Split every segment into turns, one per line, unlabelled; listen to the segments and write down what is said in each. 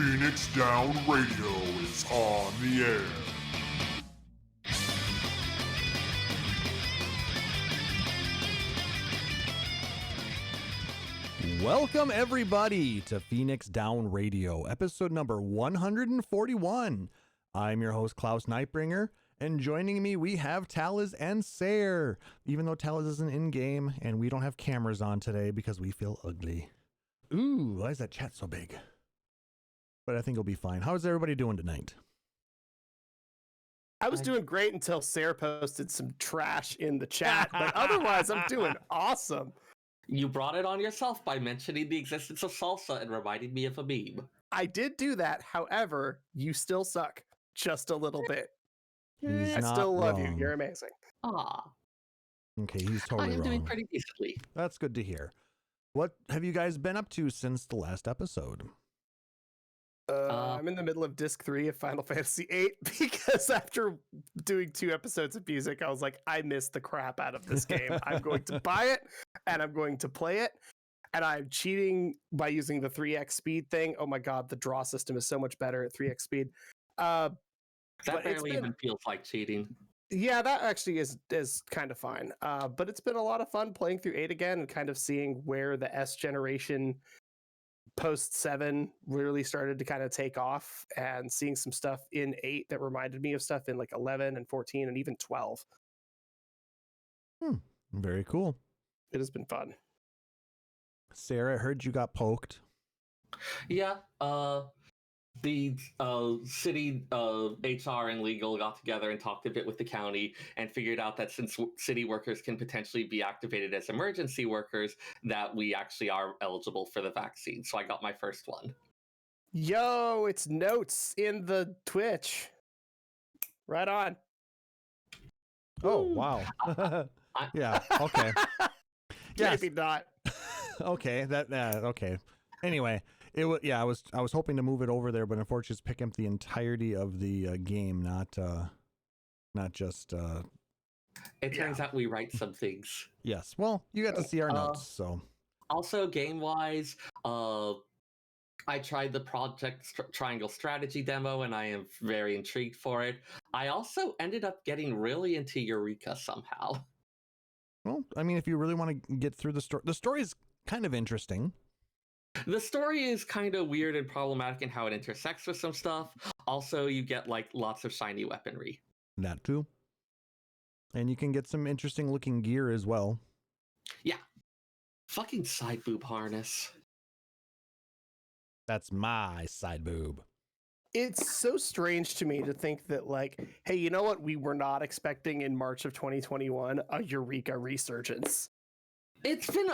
Phoenix Down Radio is on the air.
Welcome everybody to Phoenix Down Radio, episode number 141. I'm your host Klauss Nightbringer, and joining me we have Taliz and Seyrr, even though Taliz isn't in-game and we don't have cameras on today because we feel ugly. Ooh, why is that chat so big? But I think it'll be fine. How's everybody doing tonight?
I was doing great until Seyrr posted some trash in the chat, but otherwise I'm doing awesome.
You brought it on yourself by mentioning the existence of salsa and reminding me of a meme.
I did do that. However, you still suck just a little bit. I still love you. You're amazing.
Ah.
Okay, he's totally wrong.
I am doing pretty decently.
That's good to hear. What have you guys been up to since the last episode?
I'm in the middle of disc 3 of Final Fantasy VIII because after doing 2 episodes of music, I was like, I missed the crap out of this game. I'm going to buy it and I'm going to play it. And I'm cheating by using the 3x speed thing. Oh my god, the draw system is so much better at 3x speed.
That barely even feels like cheating.
Yeah, that actually is kind of fine. But it's been a lot of fun playing through 8 again and kind of seeing where the S generation post 7 really started to kind of take off, and seeing some stuff in 8 that reminded me of stuff in like 11 and 14 and even 12.
Very cool.
It has been fun.
Seyrr, I heard you got poked.
Yeah, the city HR and legal got together and talked a bit with the county and figured out that since city workers can potentially be activated as emergency workers, that we actually are eligible for the vaccine. So I got my first one.
Yo, it's notes in the Twitch. Right on.
Oh, wow. Yeah, okay. Yes.
Maybe not.
Okay, okay. Anyway, I was hoping to move it over there, but unfortunately it's picking up the entirety of the game, not just
It turns out we write some things.
Yes. Well, you got to see our notes, so.
Also, game-wise, I tried the Project Triangle Strategy demo, and I am very intrigued for it. I also ended up getting really into Eureka somehow.
Well, I mean, if you really want to get through the story is kind of interesting.
The story is kind of weird and problematic in how it intersects with some stuff. Also, you get like lots of shiny weaponry.
That too. And you can get some interesting looking gear as well.
Yeah. Fucking side boob harness.
That's my side boob.
It's so strange to me to think that, like, hey, you know what we were not expecting in March of 2021? A Eureka resurgence.
It's been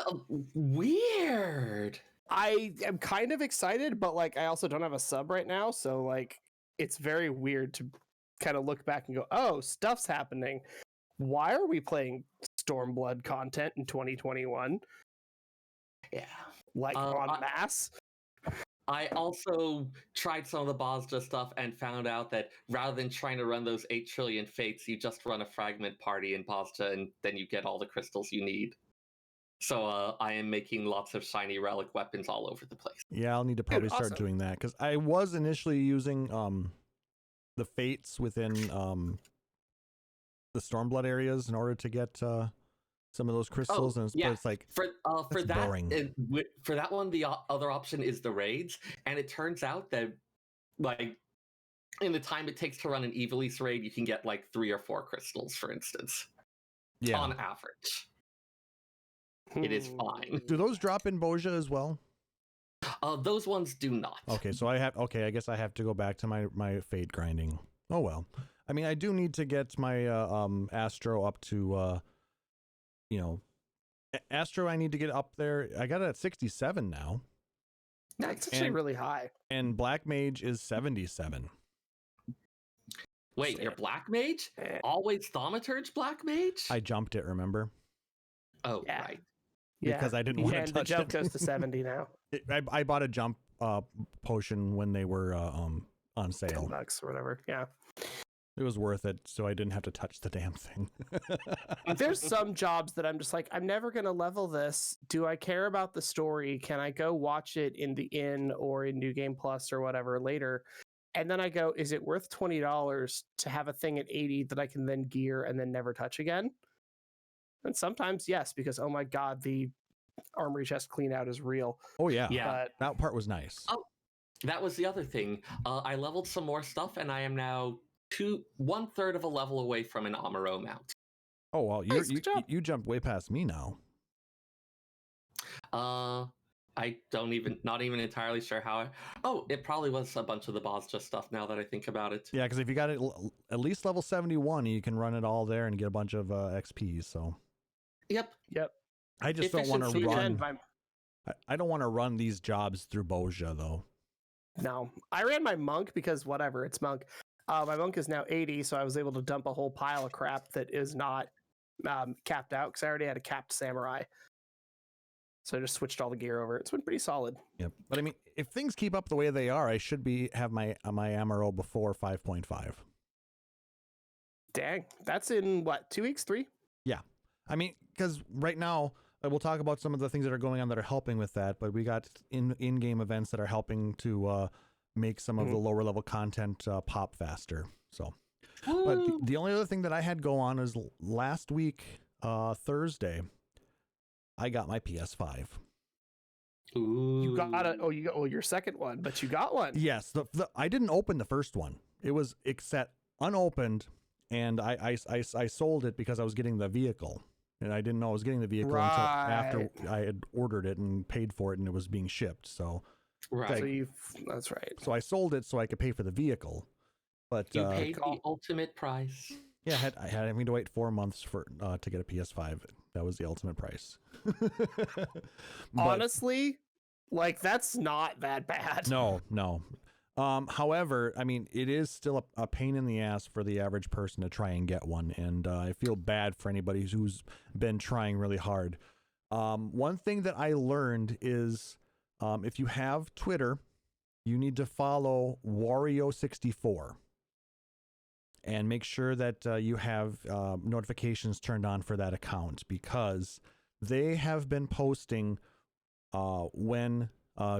weird.
I am kind of excited, but like I also don't have a sub right now, so like it's very weird to kind of look back and go, oh, stuff's happening. Why are we playing Stormblood content in 2021?
Yeah.
Like en masse?
I also tried some of the Bozja stuff and found out that rather than trying to run those 8 trillion fates, you just run a fragment party in Bozja and then you get all the crystals you need. So I am making lots of shiny relic weapons all over the place.
Yeah, I'll need to probably start doing that, because I was initially using the fates within the Stormblood areas in order to get some of those crystals, and it's like
for that
boring.
For that one, the other option is the raids, and it turns out that like in the time it takes to run an Evilise raid, you can get like 3 or 4 crystals, for instance. Yeah, on average. It is fine.
Do those drop in Bozja as well?
Those ones do not.
Okay, so I guess I have to go back to my fate grinding. Oh well. I mean, I do need to get my Astro up to Astro I need to get up there. I got it at 67 now.
That's actually really high.
And Black Mage is 77.
Wait, your Black Mage? Always Thaumaturge Black Mage?
I jumped it, remember?
Oh, yeah. Right.
Because I didn't want to touch
the jump goes to 70 now.
I bought a jump potion when they were on sale.
$10 or whatever. Yeah.
It was worth it, so I didn't have to touch the damn thing.
There's some jobs that I'm just like, I'm never going to level this. Do I care about the story? Can I go watch it in the inn or in New Game Plus or whatever later? And then I go, is it worth $20 to have a thing at 80 that I can then gear and then never touch again? And sometimes, yes, because, oh my God, the armory chest clean out is real.
Oh, yeah.
Yeah.
But
That part was nice.
Oh, that was the other thing. I leveled some more stuff, and I am now 1/3 of a level away from an Amuro mount.
Oh, well,
Nice, good job.
you jumped way past me now.
I not even entirely sure how it probably was a bunch of the boss just stuff now that I think about it.
Yeah, because if you got it at least level 71, you can run it all there and get a bunch of XP, so.
Yep.
I just don't want to
Efficiency
run. I don't want to run these jobs through Boja, though.
No, I ran my monk because whatever, it's monk. My monk is now 80, so I was able to dump a whole pile of crap that is not capped out because I already had a capped samurai. So I just switched all the gear over. It's been pretty solid.
Yep. But I mean, if things keep up the way they are, I should have my Amuro before 5.5.
Dang, that's in what, 2 weeks, 3?
Yeah. I mean, because right now, we'll talk about some of the things that are going on that are helping with that, but we got in-game events that are helping to make some of the lower level content pop faster. So, but the only other thing that I had go on is last week, Thursday, I got my PS5.
Ooh.
You got your second one, but you got one.
Yes, I didn't open the first one. It was set unopened, and I sold it because I was getting the vehicle. And I didn't know I was getting the vehicle until after I had ordered it and paid for it and it was being shipped. So,
Right.
That's right.
So I sold it so I could pay for the vehicle. But
You paid the ultimate price.
Yeah, I had having to wait 4 months for to get a PS5. That was the ultimate price.
Honestly, like that's not that bad.
No. However, I mean, it is still a pain in the ass for the average person to try and get one, and I feel bad for anybody who's been trying really hard. One thing that I learned is if you have Twitter, you need to follow Wario64 and make sure that you have notifications turned on for that account, because they have been posting when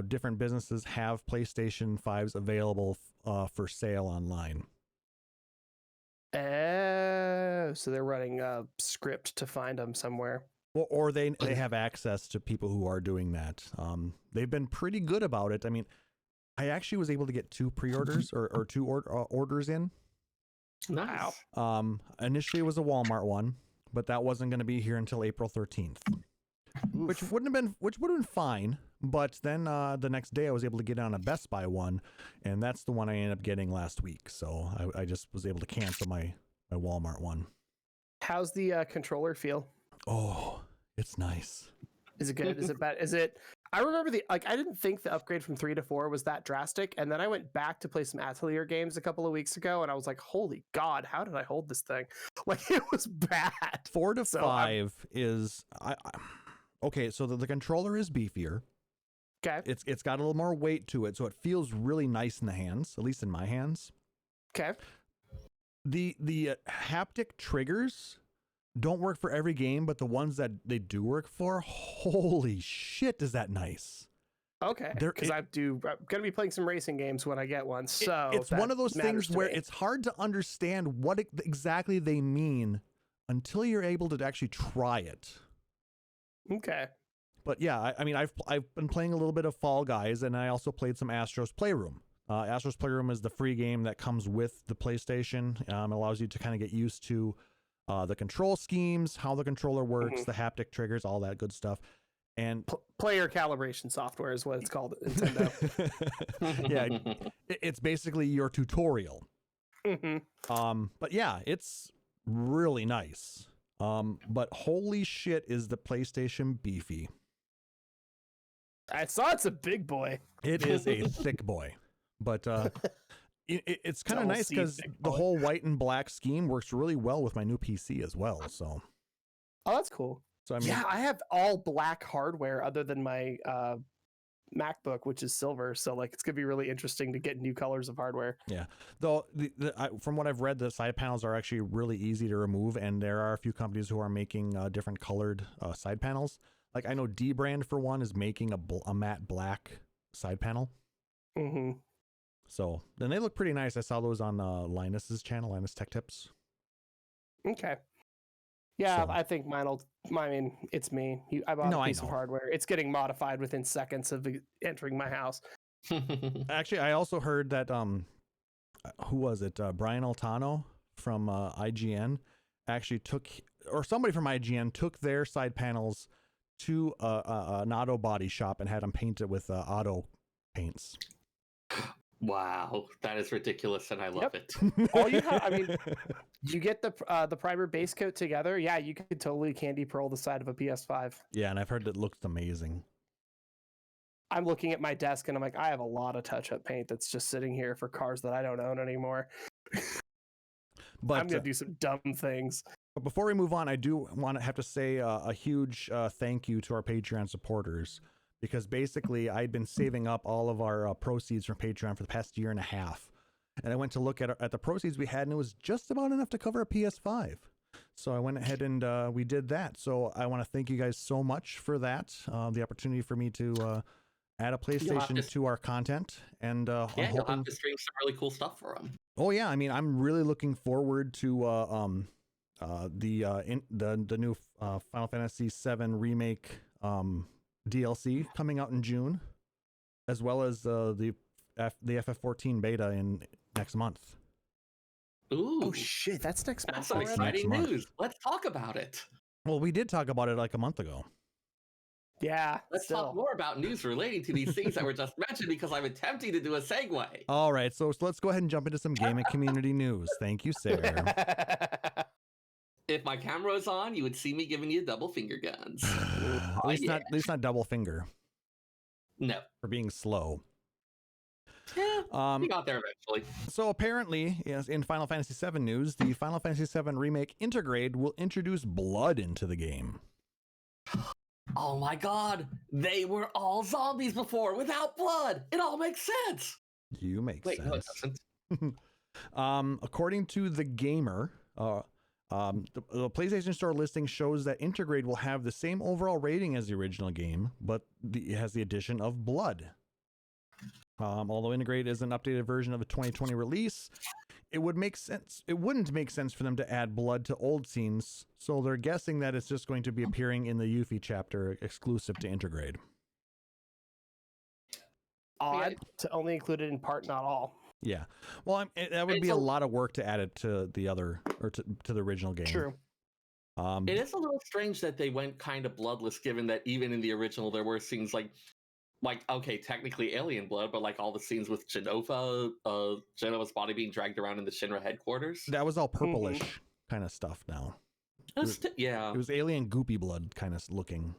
different businesses have PlayStation 5s available for sale online.
So they're running a script to find them somewhere.
Or they have access to people who are doing that. They've been pretty good about it. I mean, I actually was able to get 2 pre-orders or 2 orders in.
Nice.
Initially it was a Walmart one, but that wasn't going to be here until April 13th. Which would have been fine, but then the next day I was able to get on a Best Buy one, and that's the one I ended up getting last week. So I just was able to cancel my Walmart one.
How's the controller feel?
Oh, it's nice.
Is it good? Is it bad? Is it? I remember I didn't think the upgrade from 3 to 4 was that drastic, and then I went back to play some Atelier games a couple of weeks ago, and I was like, "Holy God, how did I hold this thing?" Like it was bad.
4 to 5 is okay. So the controller is beefier.
Okay.
It's got a little more weight to it, so it feels really nice in the hands, at least in my hands.
Okay.
The haptic triggers don't work for every game, but the ones that they do work for, holy shit, is that nice.
Okay, because I'm gonna be playing some racing games when I get one. So
it's one of those things where it's hard to understand what exactly they mean until you're able to actually try it.
Okay.
But yeah, I mean, I've been playing a little bit of Fall Guys, and I also played some Astro's Playroom. Astro's Playroom is the free game that comes with the PlayStation. It allows you to kind of get used to the control schemes, how the controller works, the haptic triggers, all that good stuff. And
player calibration software is what it's called at Nintendo.
Yeah, it's basically your tutorial. But yeah, it's really nice. But holy shit, is the PlayStation beefy.
I saw it's a big boy.
It is a thick boy. But it's kind of nice because the whole white and black scheme works really well with my new PC as well. So,
oh, that's cool.
So I mean,
yeah, I have all black hardware other than my MacBook, which is silver. So like it's gonna be really interesting to get new colors of hardware.
Yeah, though from what I've read, the side panels are actually really easy to remove, and there are a few companies who are making different colored side panels. Like I know D Brand for one is making a matte black side panel.
Mm-hmm.
So then they look pretty nice. I saw those on Linus's channel, Linus Tech Tips.
Okay. Yeah,
So-
I think I mean, it's me. I bought
No,
a
I
piece of
know.
hardware. It's getting modified within seconds of entering my house.
Actually, I also heard that who was it? Brian Altano from IGN actually somebody from IGN took their side panels to an auto body shop and had them painted with auto paints.
Wow, that is ridiculous, and I love it.
All you have, I mean, you get the primer base coat together. Yeah, you could totally candy pearl the side of a PS5.
Yeah, and I've heard it looks amazing.
I'm looking at my desk and I'm like, I have a lot of touch-up paint that's just sitting here for cars that I don't own anymore.
But
I'm gonna do some dumb things.
But before we move on, I do want to have to say a huge thank you to our Patreon supporters, because basically I'd been saving up all of our proceeds from Patreon for the past year and a half. And I went to look at the proceeds we had, and it was just about enough to cover a PS5. So I went ahead and we did that. So I want to thank you guys so much for that, the opportunity for me to add a PlayStation to our content. And
yeah, you'll have to stream some really cool stuff for them.
Oh yeah, I mean, I'm really looking forward to the new Final Fantasy VII Remake DLC coming out in June, as well as the FF14 beta in next month.
Ooh,
Oh shit, that's next month.
that's some
already?
exciting
Next month.
news. Let's talk about it.
Well, we did talk about it like a month ago.
Yeah.
Let's talk more about news relating to these things that were just mentioned, because I'm attempting to do a segue.
All right, so let's go ahead and jump into some gaming community news. Thank you, Seyrr.
If my camera was on, you would see me giving you double finger guns.
at least not double finger
No.
for being slow.
Yeah, we got there eventually.
So apparently, yes, in Final Fantasy VII news, the Final Fantasy VII Remake Intergrade will introduce blood into the game.
Oh my god, they were all zombies before without blood. It all makes sense.
You make
Wait, no, it
sense.
doesn't.
According to the Gamer, the PlayStation Store listing shows that Intergrade will have the same overall rating as the original game, but it has the addition of blood. Although Intergrade is an updated version of the 2020 release, it wouldn't make sense for them to add blood to old scenes, so they're guessing that it's just going to be appearing in the Yuffie chapter exclusive to Intergrade.
Odd to only include it in part, not all.
Yeah, well, that would be a lot of work to add it to the other, or to the original game.
True.
It is a little strange that they went kind of bloodless, given that even in the original there were scenes like okay, technically alien blood, but like all the scenes with Genova's body being dragged around in the Shinra headquarters.
That was all purplish kind of stuff now.
Yeah.
It was alien goopy blood kind of looking.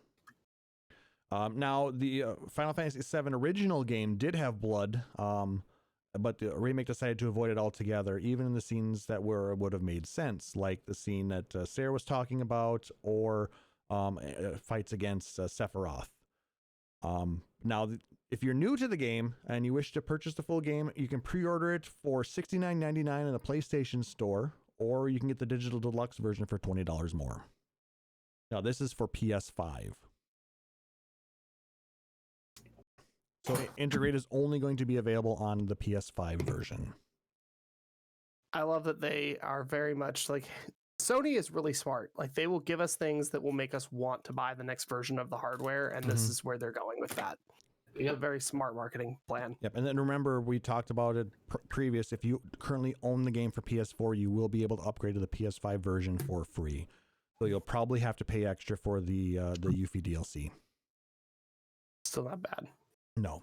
Now, the Final Fantasy VII original game did have blood, but the remake decided to avoid it altogether, even in the scenes that would have made sense, like the scene that Seyrr was talking about, or fights against Sephiroth. Now, if you're new to the game and you wish to purchase the full game, you can pre-order it for $69.99 in the PlayStation Store, or you can get the digital deluxe version for $20 more. Now, this is for PS5. So Intergrade is only going to be available on the PS5 version.
I love that they are very much like, Sony is really smart. Like, they will give us things that will make us want to buy the next version of the hardware, and this is where they're going with that. A very smart marketing plan.
Yep, and then remember, we talked about it previous. If you currently own the game for PS4, you will be able to upgrade to the PS5 version for free. So you'll probably have to pay extra for the Yuffie DLC.
Still not bad.
No.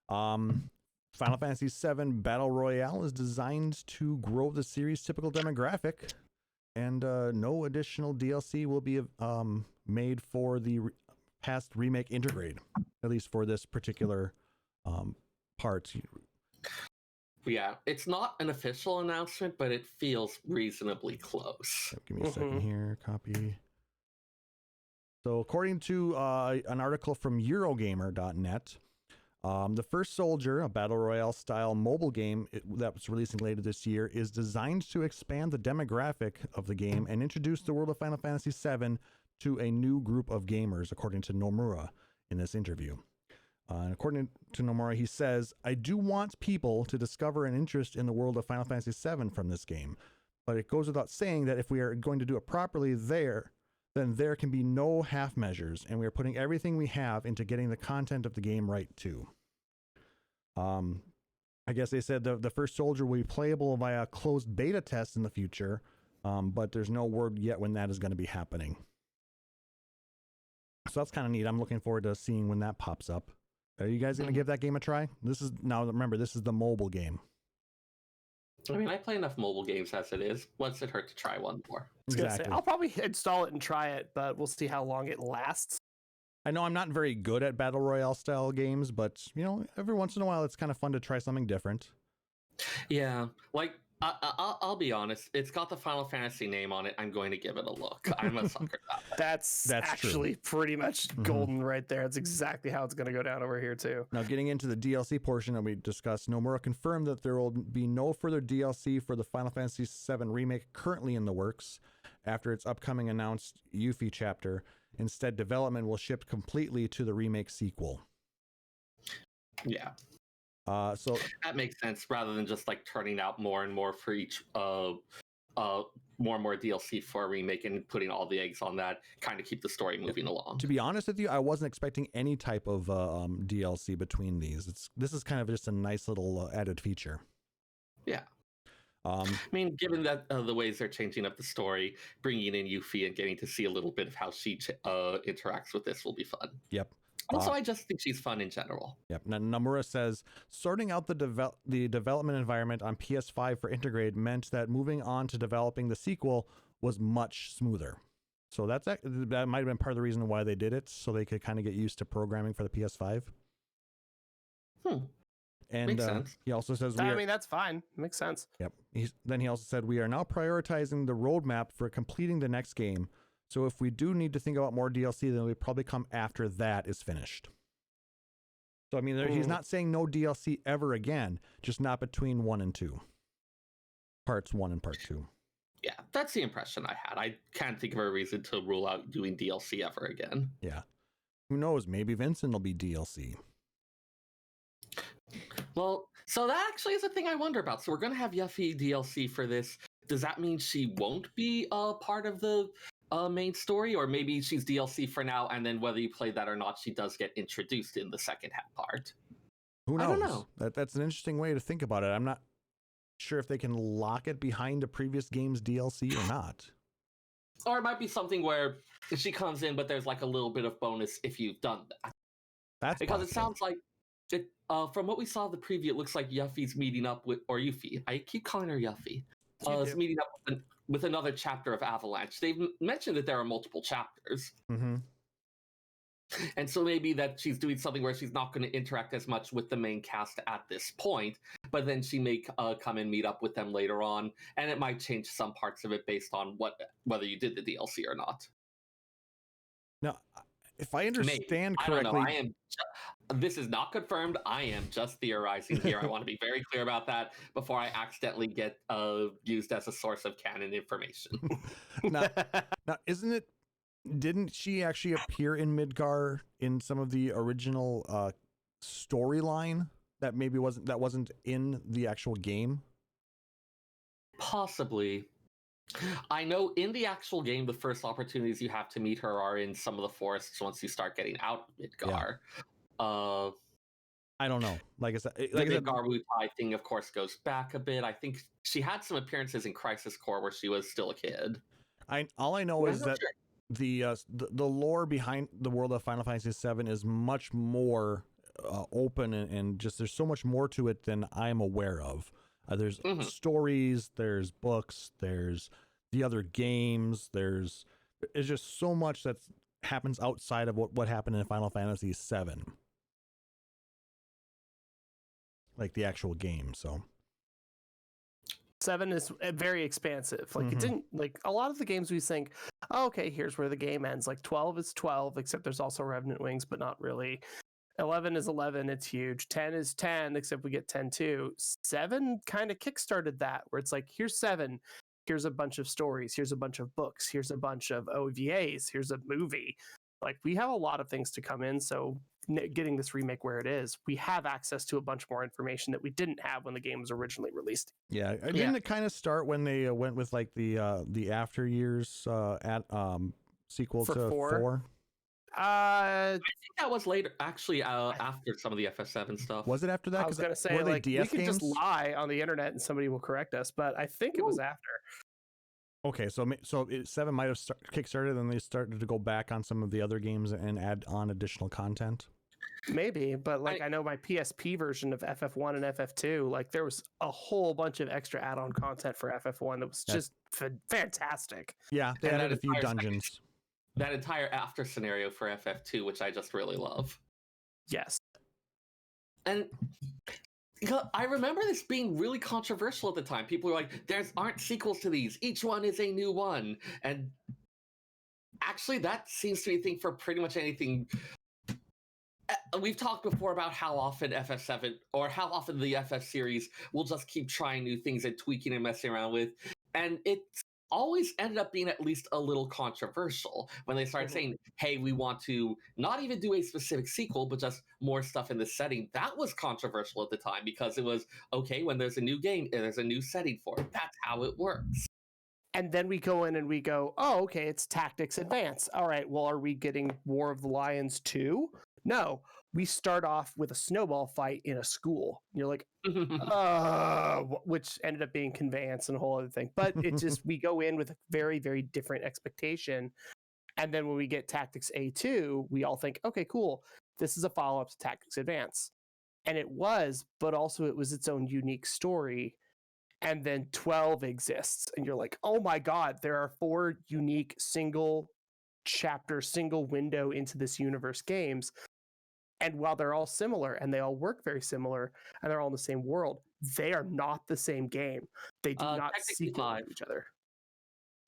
Final Fantasy VII Battle Royale is designed to grow the series' typical demographic, and no additional DLC will be made for the past remake Intergrade, at least for this particular part.
Yeah, it's not an official announcement, but it feels reasonably close.
So give me a second here. Copy. So according to an article from Eurogamer.net, The First Soldier, a battle royale style mobile game that was releasing later this year, is designed to expand the demographic of the game and introduce the world of Final Fantasy VII to a new group of gamers, according to Nomura in this interview. And according to Nomura, he says, "I do want people to discover an interest in the world of Final Fantasy VII from this game, but it goes without saying that if we are going to do it properly then there can be no half measures, and we are putting everything we have into getting the content of the game right too." I guess they said the First Soldier will be playable via closed beta tests in the future, but there's no word yet when that is going to be happening. So that's kind of neat. I'm looking forward to seeing when that pops up. Are you guys going to give that game a try? Remember, this is the mobile game.
I mean, I play enough mobile games as it is. What's it hurt to try one more?
Exactly.
I'll probably install it and try it, but we'll see how long it lasts.
I know I'm not very good at battle royale style games, but every once in a while it's kind of fun to try something different.
Yeah, like I'll be honest, it's got the Final Fantasy name on it. I'm going to give it a look. I'm a sucker for that.
That's actually
true.
Pretty much golden right there. That's exactly how it's going to go down over here too.
Now, getting into the DLC portion that we discussed, Nomura confirmed that there will be no further DLC for the Final Fantasy VII remake currently in the works after its upcoming announced Yuffie chapter. Instead, development will shift completely to the remake sequel.
Yeah.
So
that makes sense, rather than just like turning out more and more for each more and more DLC for a remake and putting all the eggs on that, kind of keep the story moving along.
To be honest with you, I wasn't expecting any type of DLC between these. This is kind of just a nice little added feature.
Yeah. I mean, given that the ways they're changing up the story, bringing in Yuffie and getting to see a little bit of how she interacts with this will be fun.
Yep.
Also, I just think she's fun in general.
Yep. Now, Nomura says, sorting out the development environment on PS5 for Intergrade meant that moving on to developing the sequel was much smoother. So that might have been part of the reason why they did it, so they could kind of get used to programming for the PS5. And
makes sense.
He also says,
I mean, that's fine. Makes sense.
Yep. Then he also said, we are now prioritizing the roadmap for completing the next game. So if we do need to think about more DLC, then it'll probably come after that is finished. So, I mean, he's not saying no DLC ever again, just not between 1 and 2. Parts 1 and part 2.
Yeah, that's the impression I had. I can't think of a reason to rule out doing DLC ever again.
Yeah. Who knows? Maybe Vincent will be DLC.
Well, so that actually is a thing I wonder about. So we're going to have Yuffie DLC for this. Does that mean she won't be part of the main story? Or maybe she's DLC for now, and then whether you play that or not, she does get introduced in the second half part?
Who knows?
I don't know.
That's an interesting way to think about it. I'm not sure if they can lock it behind a previous game's DLC or not.
Or it might be something where she comes in, but there's like a little bit of bonus if you've done that.
That's
because
possible.
It sounds like it, from what we saw in the preview, it looks like Yuffie's meeting up with, or Yuffie, I keep calling her Yuffie, is meeting up with another chapter of Avalanche. They've mentioned that there are multiple chapters.
Mm-hmm.
And so maybe that she's doing something where she's not going to interact as much with the main cast at this point, but then she may come and meet up with them later on, and it might change some parts of it based on whether you did the DLC or not.
Now, if I understand correctly,
I don't know. This is not confirmed. I am just theorizing here. I want to be very clear about that before I accidentally get used as a source of canon information.
now, didn't she actually appear in Midgar in some of the original storyline that maybe wasn't in the actual game?
Possibly. I know in the actual game, the first opportunities you have to meet her are in some of the forests once you start getting out of Midgar. Yeah. I
don't know. Like I said,
the Midgar Wutai thing, of course, goes back a bit. I think she had some appearances in Crisis Core where she was still a kid.
All I know is that the lore behind the world of Final Fantasy VII is much more open and just there's so much more to it than I'm aware of. There's stories, there's books, there's the other games, there's just so much that happens outside of what happened in Final Fantasy VII. Like the actual game, so.
7 is very expansive. Like it didn't, like a lot of the games we think, oh, okay, here's where the game ends. Like 12 is 12, except there's also Revenant Wings, but not really. 11 is 11. It's huge. 10 is 10, except we get 10 too. 7 kind of kickstarted that, where it's like, here's 7. Here's a bunch of stories. Here's a bunch of books. Here's a bunch of OVAs. Here's a movie. Like, we have a lot of things to come in. So getting this remake where it is, we have access to a bunch more information that we didn't have when the game was originally released.
Yeah, didn't it kind of start when they went with like the After Years sequel
For
to 4?
I think that was later, actually, after some of the FF7 stuff.
Was it after that?
I was going to say,
were they
like,
DS
we can
games?
just lie on the internet and somebody will correct us, but I think it was after.
Okay, so 7 might have kickstarted, and they started to go back on some of the other games and add on additional content.
Maybe, but like I know my PSP version of FF1 and FF2, like there was a whole bunch of extra add-on content for FF1 that was just fantastic.
Yeah, they
And
added a
that
few
entire
dungeons.
That entire after scenario for FF2, which I just really love.
Yes.
And I remember this being really controversial at the time. People were like, there aren't sequels to these. Each one is a new one. And actually, that seems to be a thing for pretty much anything. We've talked before about how often FF7 or how often the FF series will just keep trying new things and tweaking and messing around with. And it's always ended up being at least a little controversial when they started saying, hey, we want to not even do a specific sequel, but just more stuff in this setting. That was controversial at the time because it was, okay, when there's a new game, there's a new setting for it. That's how it works.
And then we go in and we go, oh, okay, it's Tactics Advance. All right, well, are we getting War of the Lions 2? No, we start off with a snowball fight in a school. You're like, which ended up being Conveyance and a whole other thing. But it just, we go in with a very, very different expectation. And then when we get Tactics A2, we all think, okay, cool. This is a follow-up to Tactics Advance. And it was, but also it was its own unique story. And then 12 exists. And you're like, oh my God, there are 4 unique single chapter, single window into this universe games. And while they're all similar and they all work very similar and they're all in the same world, they are not the same game. They do not sequel to each other.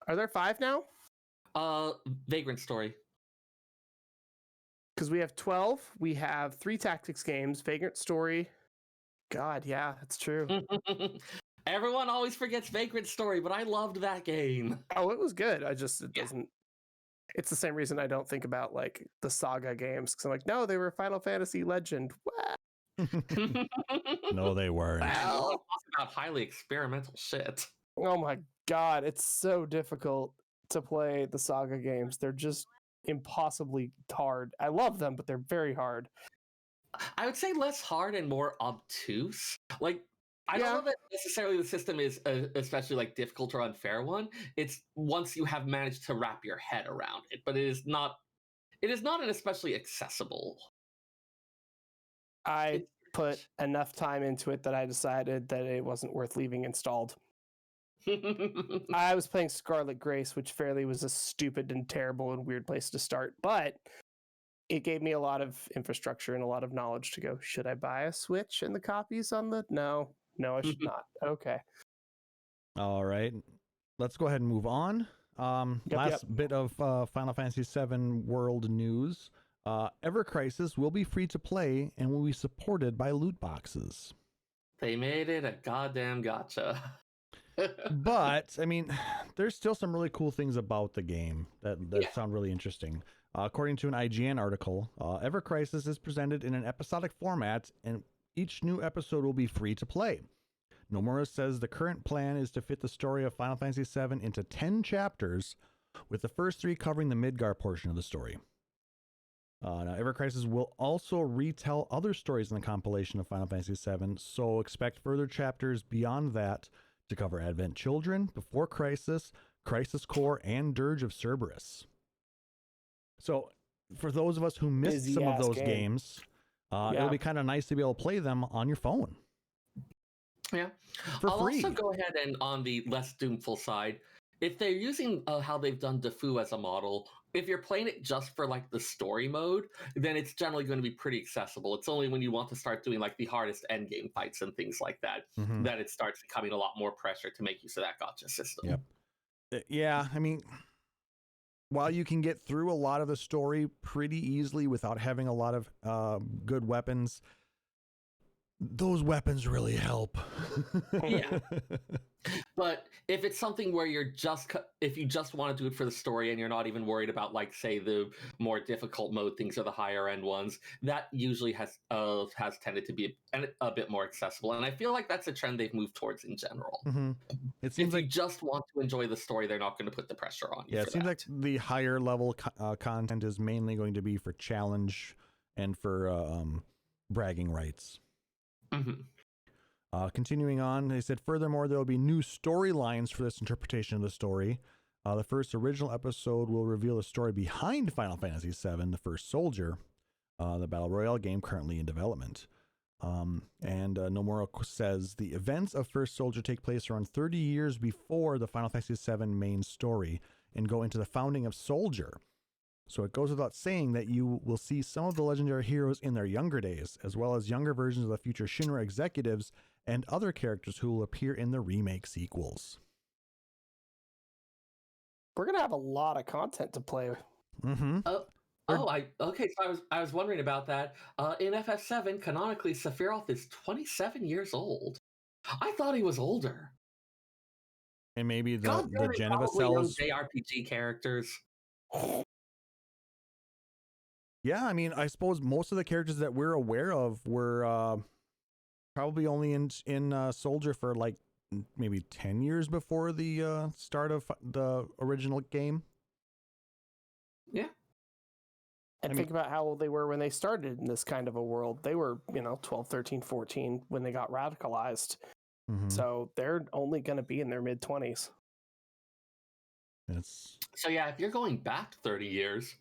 Are there 5 now?
Vagrant Story.
Because we have 12, we have 3 tactics games, Vagrant Story. God, yeah, that's true.
Everyone always forgets Vagrant Story, but I loved that game.
Oh, it was good. It doesn't. It's the same reason I don't think about like the Saga games because I'm like, no, they were Final Fantasy Legend.
No, they weren't.
Well, talking about highly experimental shit.
Oh my God, it's so difficult to play the Saga games. They're just impossibly hard. I love them, but they're very hard.
I would say less hard and more obtuse. Like, I don't know that necessarily the system is especially like difficult or unfair one. It's once you have managed to wrap your head around it, but it is not an especially accessible.
I put enough time into it that I decided that it wasn't worth leaving installed. I was playing Scarlet Grace, which fairly was a stupid and terrible and weird place to start, but it gave me a lot of infrastructure and a lot of knowledge to go, should I buy a Switch and the copies on the... No, I should not. Okay.
All right. Let's go ahead and move on. Last bit of Final Fantasy VII World news. Ever Crisis will be free to play and will be supported by loot boxes.
They made it a goddamn gotcha.
But, I mean, there's still some really cool things about the game that sound really interesting. According to an IGN article, Ever Crisis is presented in an episodic format, and each new episode will be free to play. Nomura says the current plan is to fit the story of Final Fantasy VII into 10 chapters, with the first 3 covering the Midgar portion of the story. Now, Ever Crisis will also retell other stories in the compilation of Final Fantasy VII, so expect further chapters beyond that to cover Advent Children, Before Crisis, Crisis Core, and Dirge of Cerberus. So, for those of us who missed some of those games, it'll be kind of nice to be able to play them on your phone.
Yeah.
For
I'll
free.
also go ahead and on the less doomful side, if they're using how they've done Defu as a model, if you're playing it just for like the story mode, then it's generally going to be pretty accessible. It's only when you want to start doing like the hardest endgame fights and things like that, that it starts becoming a lot more pressure to make use of that gotcha system.
Yep. Yeah, I mean, while you can get through a lot of the story pretty easily without having a lot of good weapons, those weapons really help.
Yeah. But if it's something where if you just want to do it for the story and you're not even worried about, like, say, the more difficult mode things or the higher end ones, that usually has tended to be a bit more accessible. And I feel like that's a trend they've moved towards in general.
Mm-hmm. It seems
if you just want to enjoy the story, they're not going to put the pressure on you.
Yeah, it seems like the higher level content is mainly going to be for challenge and for bragging rights.
Mm-hmm.
Continuing on, they said, furthermore, there will be new storylines for this interpretation of the story. The first original episode will reveal the story behind Final Fantasy VII, The First Soldier, the Battle Royale game currently in development. And Nomura says, the events of First Soldier take place around 30 years before the Final Fantasy VII main story and go into the founding of Soldier. So it goes without saying that you will see some of the legendary heroes in their younger days, as well as younger versions of the future Shinra executives and other characters who will appear in the remake sequels.
We're gonna have a lot of content to play.
Mm-hmm.
Okay. So I was wondering about that. In FF7, canonically, Sephiroth is 27 years old. I thought he was older.
And maybe the Geneva cells.
JRPG characters.
Yeah, I mean, I suppose most of the characters that we're aware of were probably only in Soldier for like maybe 10 years before the start of the original game.
Yeah. And think about how old they were when they started in this kind of a world. They were, 12, 13, 14 when they got radicalized.
Mm-hmm.
So they're only going to be in their mid-20s.
So yeah, if you're going back 30 years,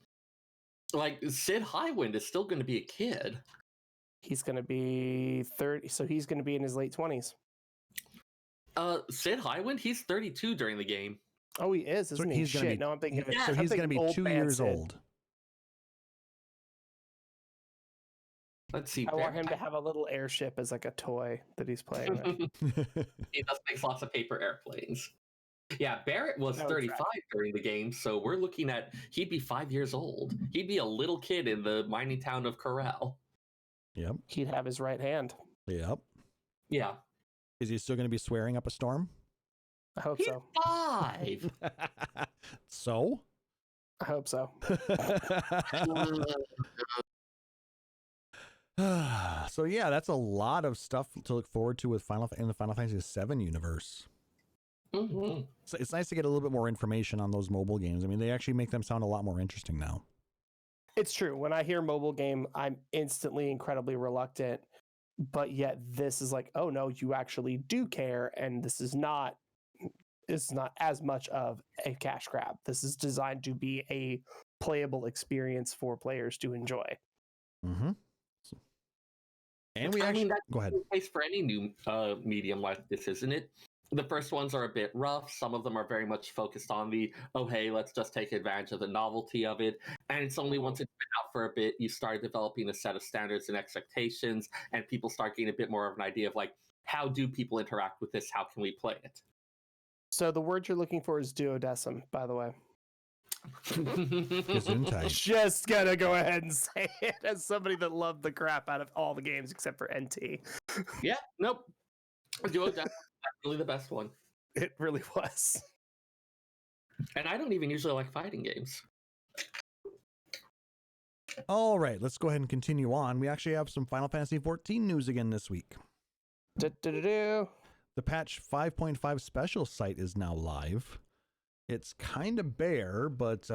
like Sid Highwind is still going to be a kid.
He's going to be 30, so he's going to be in his late 20s.
Sid Highwind, he's 32 during the game.
Oh, he is, isn't he? Shit, no, I'm thinking of it.
So he's going to be 2 years old.
Let's see.
I want him to have a little airship as like a toy that he's playing with.
He does make lots of paper airplanes. Yeah, Barrett was 35 during the game, so we're looking at he'd be 5 years old. He'd be a little kid in the mining town of Corel.
Yep.
He'd have his right hand.
Yep.
Yeah.
Is he still going to be swearing up a storm?
I hope
He's
so.
5.
So?
I hope so.
So yeah, that's a lot of stuff to look forward to with in the Final Fantasy VII universe.
Mm-hmm.
So it's nice to get a little bit more information on those mobile games. I mean, they actually make them sound a lot more interesting now.
It's true. When I hear mobile game, I'm instantly incredibly reluctant. But yet this is like, oh no, you actually do care, and this is not as much of a cash grab. This is designed to be a playable experience for players to enjoy.
Mm-hmm. And we actually go ahead.
That's the case for any new medium like this, isn't it? The first ones are a bit rough. Some of them are very much focused on the, oh, hey, let's just take advantage of the novelty of it. And it's only once it's been out for a bit, you start developing a set of standards and expectations, and people start getting a bit more of an idea of like, how do people interact with this? How can we play it?
So the word you're looking for is duodecim, by the way.
Just
gonna go ahead and say it as somebody that loved the crap out of all the games except for NT.
Yeah, nope. Duodecim. That's really the best one.
It really was.
And I don't even usually like fighting games.
All right, let's go ahead and continue on. We actually have some Final Fantasy XIV news again this week. The patch 5.5 special site is now live. It's kind of bare, but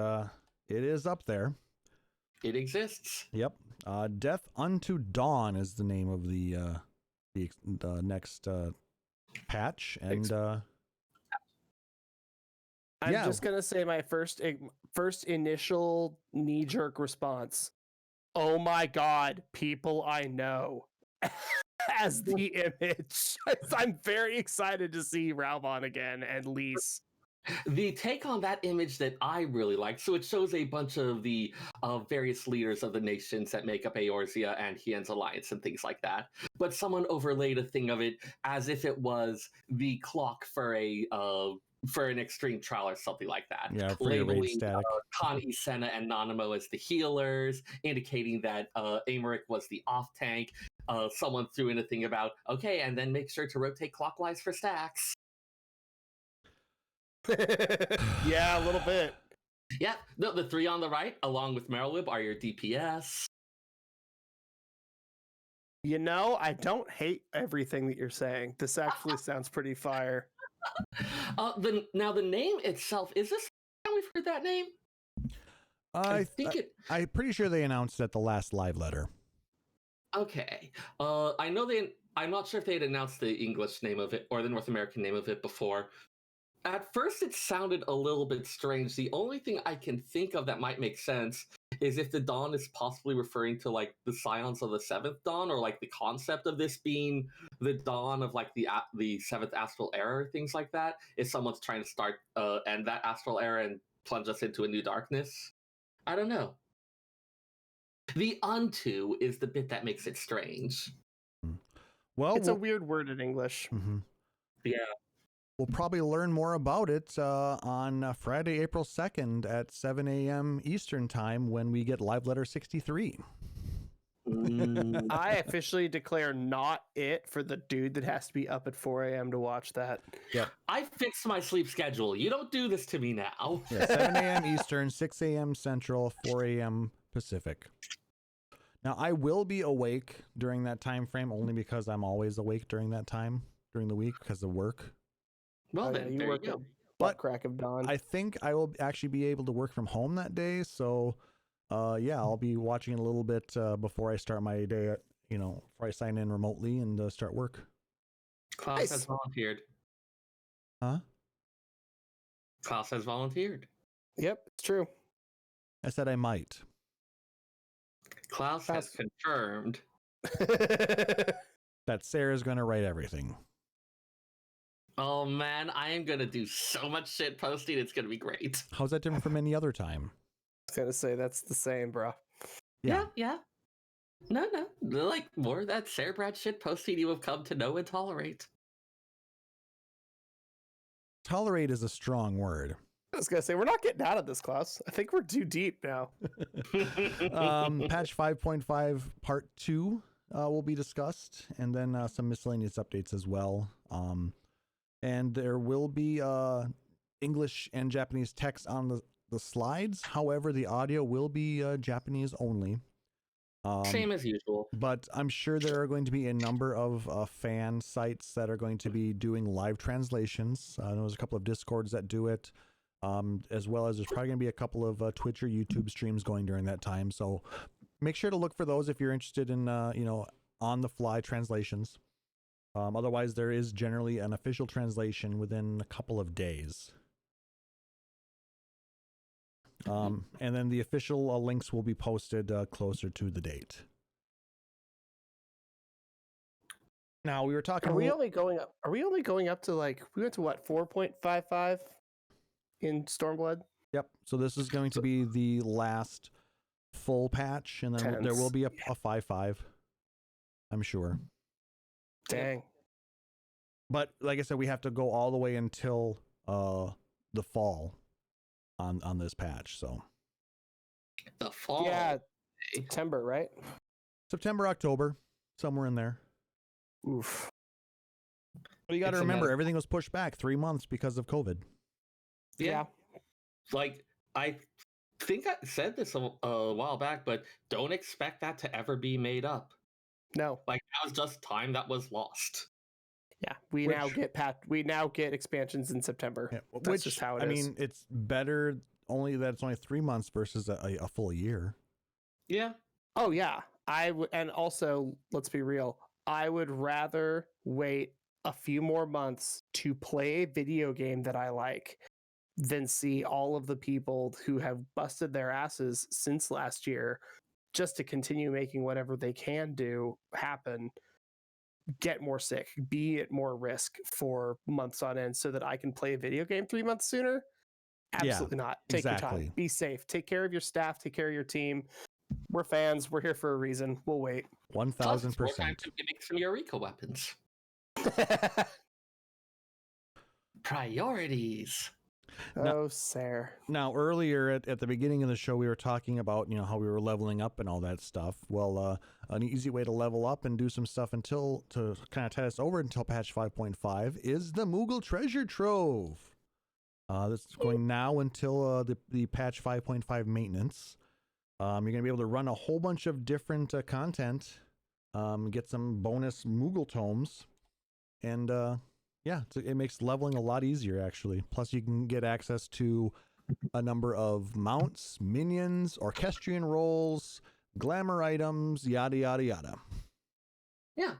it is up there.
It exists.
Yep. Death Unto Dawn is the name of the next patch, and
I'm just gonna say my first initial knee-jerk response. Oh my god, people I know as the image. I'm very excited to see Ralbon again and Lise.
The take on that image that I really like, so it shows a bunch of the various leaders of the nations that make up Eorzea and Hien's alliance and things like that. But someone overlaid a thing of it as if it was the clock for a for an extreme trial or something like that.
Yeah, for your raid
Labeling
static.
Khan, Isenna, and Nanamo as the healers, indicating that Amaric was the off tank. Someone threw in a thing about, okay, and then make sure to rotate clockwise for stacks.
Yeah, a little bit.
Yeah, the three on the right, along with Merylwib, are your DPS.
You know, I don't hate everything that you're saying. This actually sounds pretty fire.
Now the name itself, is this how we've heard that name?
I'm pretty sure they announced at the last live letter.
Okay. I know I'm not sure if they had announced the English name of it or the North American name of it before. At first, it sounded a little bit strange. The only thing I can think of that might make sense is if the Dawn is possibly referring to like the Scions of the Seventh Dawn, or like the concept of this being the dawn of like the seventh astral era, things like that. If someone's trying to start end that astral era and plunge us into a new darkness, I don't know. The unto is the bit that makes it strange.
Well,
It's a weird word in English.
Mm-hmm.
Yeah.
We'll probably learn more about it on Friday, April 2nd at 7 a.m. Eastern Time when we get Live Letter 63.
I officially declare not it for the dude that has to be up at 4 a.m. to watch that.
Yep.
I fixed my sleep schedule. You don't do this to me now.
Yeah, 7 a.m. Eastern, 6 a.m. Central, 4 a.m. Pacific. Now, I will be awake during that time frame only because I'm always awake during that time during the week because of work.
Well,
Oh, yeah,
then,
you
there
work
you
at
go.
butt crack of dawn.
I think I will actually be able to work from home that day. So, yeah, I'll be watching it a little bit before I start my day, before I sign in remotely and start work.
Klauss has volunteered.
Huh?
Klauss has volunteered.
Yep, it's true.
I said I might.
Klauss has confirmed.
That Seyrr is going to write everything.
Oh man, I am gonna do so much shit posting. It's gonna be great.
How's that different from any other time?
I was gonna say that's the same, bro.
Yeah. No. Like more of that Seyrr Brad shit posting you have come to know and tolerate.
Tolerate is a strong word.
I was gonna say we're not getting out of this, Klauss. I think we're too deep now.
Patch 5.5 Part 2 will be discussed, and then some miscellaneous updates as well. And there will be English and Japanese text on the slides. However, the audio will be Japanese only.
Same as usual.
But I'm sure there are going to be a number of fan sites that are going to be doing live translations. There's a couple of Discords that do it, as well as there's probably going to be a couple of Twitch or YouTube streams going during that time. So make sure to look for those if you're interested in, on-the-fly translations. Otherwise, there is generally an official translation within a couple of days. And then the official links will be posted closer to the date. Now, we were talking...
Are we only going up to like, we went to what, 4.55 in Stormblood?
Yep. So this is going to be the last full patch, and then there will be a 5.5, I'm sure.
Dang.
But like I said, we have to go all the way until the fall on this patch. So
the fall,
yeah, September, right?
September, October, somewhere in there.
Oof.
But you got to remember, everything was pushed back 3 months because of COVID.
Yeah.
Like I think I said this a while back, but don't expect that to ever be made up.
No.
Like that was just time that was lost.
Yeah, we now get expansions in September. Yeah, that's just how it is.
I mean, it's better only that it's only 3 months versus a full year.
Yeah.
Oh yeah. And also, let's be real. I would rather wait a few more months to play a video game that I like than see all of the people who have busted their asses since last year just to continue making whatever they can do happen, get more sick, be at more risk for months on end so that I can play a video game 3 months sooner? Absolutely not. Take your time. Be safe. Take care of your staff. Take care of your team. We're fans. We're here for a reason. We'll wait.
1,000%.
More time to make some Eureka weapons. Priorities.
Oh, Seyrr.
Now, earlier at the beginning of the show, we were talking about, how we were leveling up and all that stuff. Well, an easy way to level up and do some stuff to kind of tide us over until patch 5.5 is the Moogle Treasure Trove. This is going now until the patch 5.5 maintenance. You're going to be able to run a whole bunch of different content, get some bonus Moogle tomes, and it makes leveling a lot easier, actually. Plus, you can get access to a number of mounts, minions, orchestrion rolls, glamour items, yada, yada, yada.
Yeah.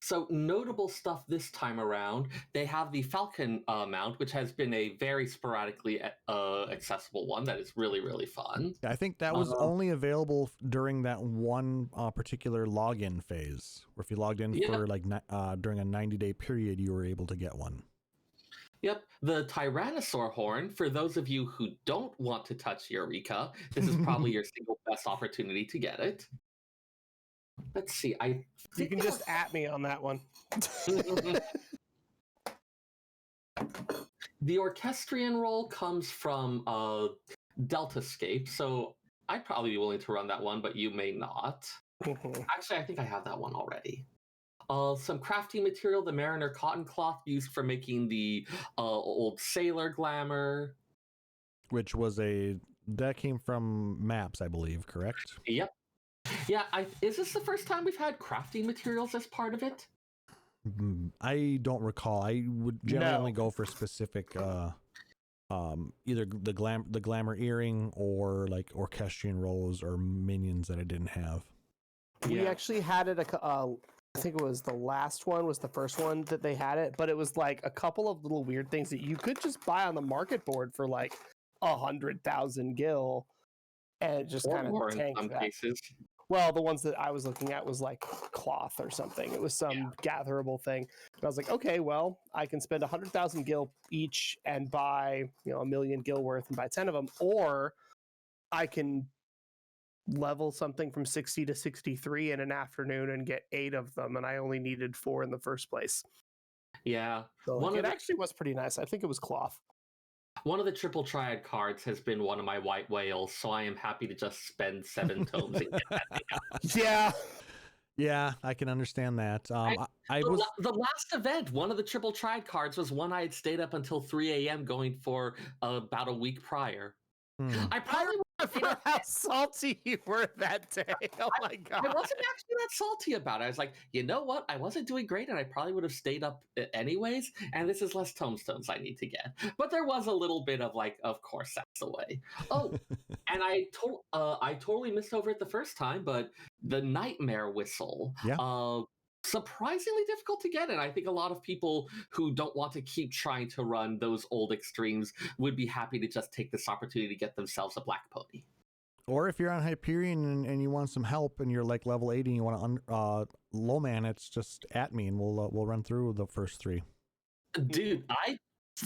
So notable stuff this time around, they have the Falcon Mount, which has been a very sporadically accessible one that is really, really fun.
I think that was only available during that one particular login phase, where if you logged in for during a 90-day period, you were able to get one.
Yep, the Tyrannosaur horn, for those of you who don't want to touch Eureka, this is probably your single best opportunity to get it. Let's see,
You can just at me on that one.
The Orchestrion roll comes from Deltascape, so I'd probably be willing to run that one, but you may not. Actually, I think I have that one already. Some crafting material, the Mariner cotton cloth used for making the old sailor glamour.
Which was that came from maps, I believe, correct?
Yep. Yeah, is this the first time we've had crafting materials as part of it?
I don't recall. I would generally only go for specific, either the glamour earring or like orchestrion rolls or minions that I didn't have.
We actually had it. I think it was the last one was the first one that they had it, but it was like a couple of little weird things that you could just buy on the market board for like 100,000 gil, and it just kind of tanked
in some cases.
Well, the ones that I was looking at was like cloth or something. It was some gatherable thing. And I was like, okay, well, I can spend 100,000 gil each and buy, 1 million gil worth and buy 10 of them, or I can level something from 60 to 63 in an afternoon and get 8 of them, and I only needed 4 in the first place.
Yeah.
So it actually was pretty nice. I think it was cloth.
One of the triple triad cards has been one of my white whales, so I am happy to just spend 7 tomes and get that thing out.
Yeah, I can understand that.
The last event, one of the triple triad cards was one I had stayed up until 3 a.m. going for about a week prior. I probably
remember how salty you were that day. Oh my god!
I wasn't actually that salty about it. I was like, you know what? I wasn't doing great, and I probably would have stayed up anyways. And this is less tombstones I need to get. But there was a little bit of like, of course, that's the way. Oh, and I totally missed over it the first time, but the Nightmare Whistle.
Yeah.
Surprisingly difficult to get, and I think a lot of people who don't want to keep trying to run those old extremes would be happy to just take this opportunity to get themselves a black pony.
Or if you're on Hyperion and you want some help and you're like level 80 and you want to low man, it's just at me and we'll run through the first 3.
Dude, I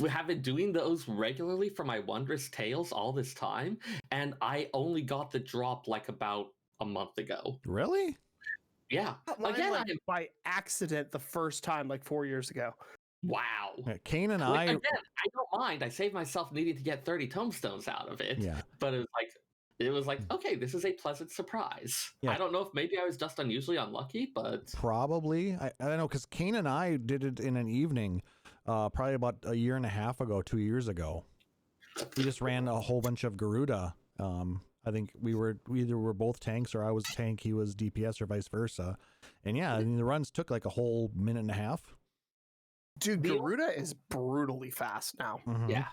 have been doing those regularly for my Wondrous Tales all this time, and I only got the drop like about a month ago.
Really?
Yeah. Again, by accident the first time like 4 years ago.
Wow.
Yeah, Kane and
I don't mind. I saved myself needing to get 30 tombstones out of it.
Yeah.
But it was like, okay, this is a pleasant surprise. Yeah. I don't know if maybe I was just unusually unlucky, but
probably. I don't know, because Kane and I did it in an evening, probably about a year and a half ago, 2 years ago. We just ran a whole bunch of Garuda. I think we either were both tanks or I was tank, he was DPS, or vice versa. And yeah, I mean, the runs took like a whole minute and a half.
Dude, Garuda is brutally fast now.
Mm-hmm.
Yeah.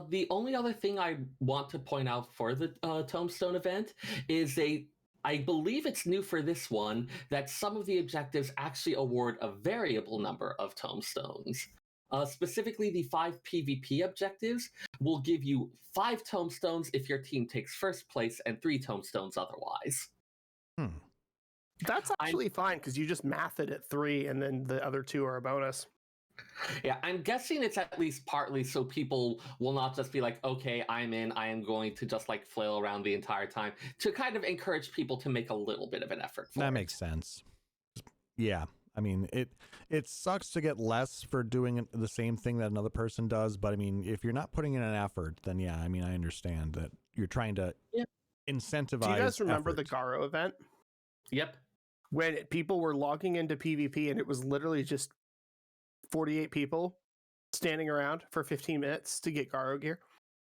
The only other thing I want to point out for the Tombstone event is I believe it's new for this one, that some of the objectives actually award a variable number of tombstones. Specifically, the 5 PvP objectives will give you 5 tombstones if your team takes first place and 3 tombstones otherwise.
That's actually fine, because you just math it at 3 and then the other 2 are a bonus.
Yeah, I'm guessing it's at least partly so people will not just be like, okay, I'm in, I am going to just like flail around the entire time, to kind of encourage people to make a little bit of an effort for
that makes sense. Yeah. I mean, it sucks to get less for doing the same thing that another person does, but I mean, if you're not putting in an effort, then yeah, I mean, I understand that you're trying to incentivize.
Do you guys remember
effort.
the Garo event?
Yep.
When people were logging into PvP and it was literally just 48 people standing around for 15 minutes to get Garo gear.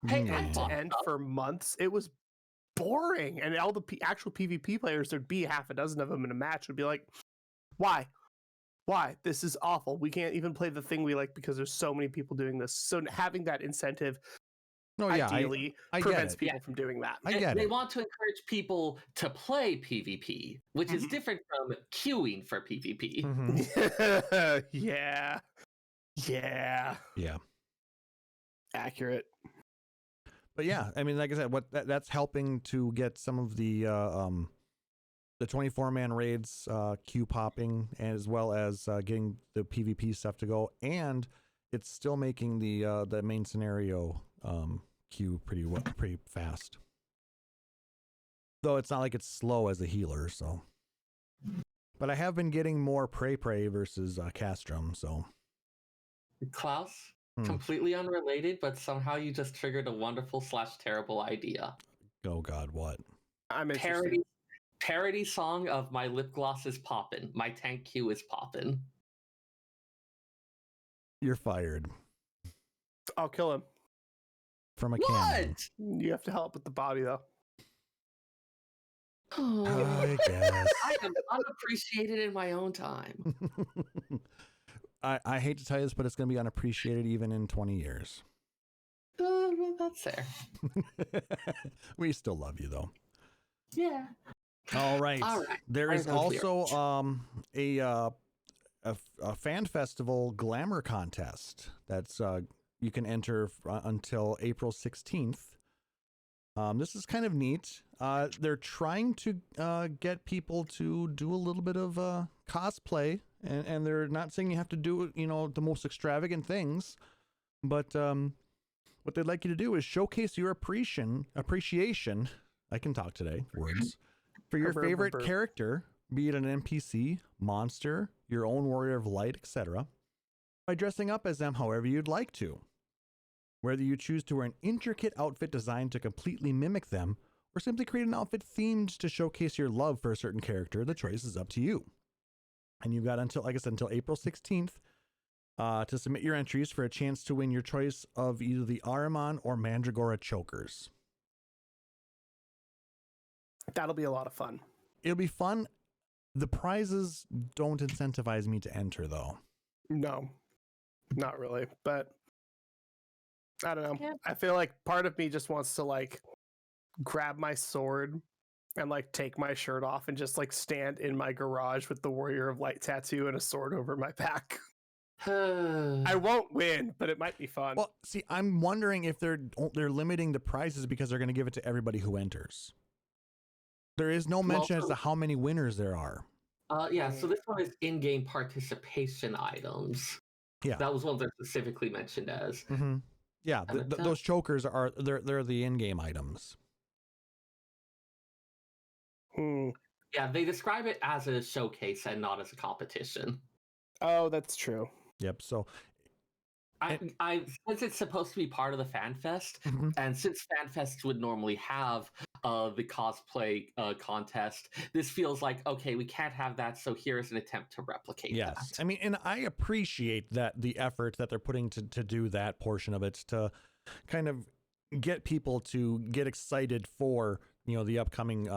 Hey,
End to end for months. It was boring. And all the actual PvP players, there'd be half a dozen of them in a match, would be like, why? Why? This is awful. We can't even play the thing we like because there's so many people doing this. So having that incentive ideally
I
prevents people from doing that.
They want to encourage people to play PvP, which is different from queuing for PvP.
Yeah. Accurate.
But yeah, I mean, like I said, that's helping to get some of the 24-man raids queue popping, as well as getting the PvP stuff to go, and it's still making the main scenario queue pretty fast. Though it's not like it's slow as a healer, so. But I have been getting more Prey versus Castrum, so.
Klauss, completely unrelated, but somehow you just triggered a wonderful / terrible idea.
Oh God, what?
I'm
Parody song of My Lip Gloss is Poppin', My Tank Q is Poppin'.
You're fired.
I'll kill him.
From a cannon.
You have to help with the body, though.
I guess.
I am unappreciated in my own time.
I hate to tell you this, but it's going to be unappreciated even in 20 years.
That's fair.
We still love you, though.
Yeah.
All right. There is also a fan festival Glamour contest that's you can enter until April 16th. This is kind of neat. They're trying to get people to do a little bit of cosplay, and they're not saying you have to do, the most extravagant things, but what they'd like you to do is showcase your appreciation. I can talk today, words, for your favorite character, be it an NPC, monster, your own warrior of light, etc., by dressing up as them however you'd like to. Whether you choose to wear an intricate outfit designed to completely mimic them, or simply create an outfit themed to showcase your love for a certain character, the choice is up to you. And you've got until April 16th to submit your entries for a chance to win your choice of either the Ahriman or Mandragora chokers.
That'll be a lot of fun.
It'll be fun. The prizes don't incentivize me to enter, though.
No, not really. But I don't know.
Yeah.
I feel like part of me just wants to grab my sword and take my shirt off and just stand in my garage with the Warrior of Light tattoo and a sword over my back. I won't win, but it might be fun.
Well, see, I'm wondering if they're limiting the prizes because they're going to give it to everybody who enters. There is no mention as to how many winners there are.
So this one is in-game participation items.
Yeah,
that was one they're specifically mentioned as.
Mm-hmm. Yeah, those chokers they're the in-game items.
Yeah, they describe it as a showcase and not as a competition.
Oh, that's true.
Yep. So,
I since it's supposed to be part of the FanFest, and since FanFests would normally have the cosplay contest, this feels like, okay, we can't have that, so here's an attempt to replicate that.
I mean, and I appreciate that the effort that they're putting to do that portion of it, to kind of get people to get excited for the upcoming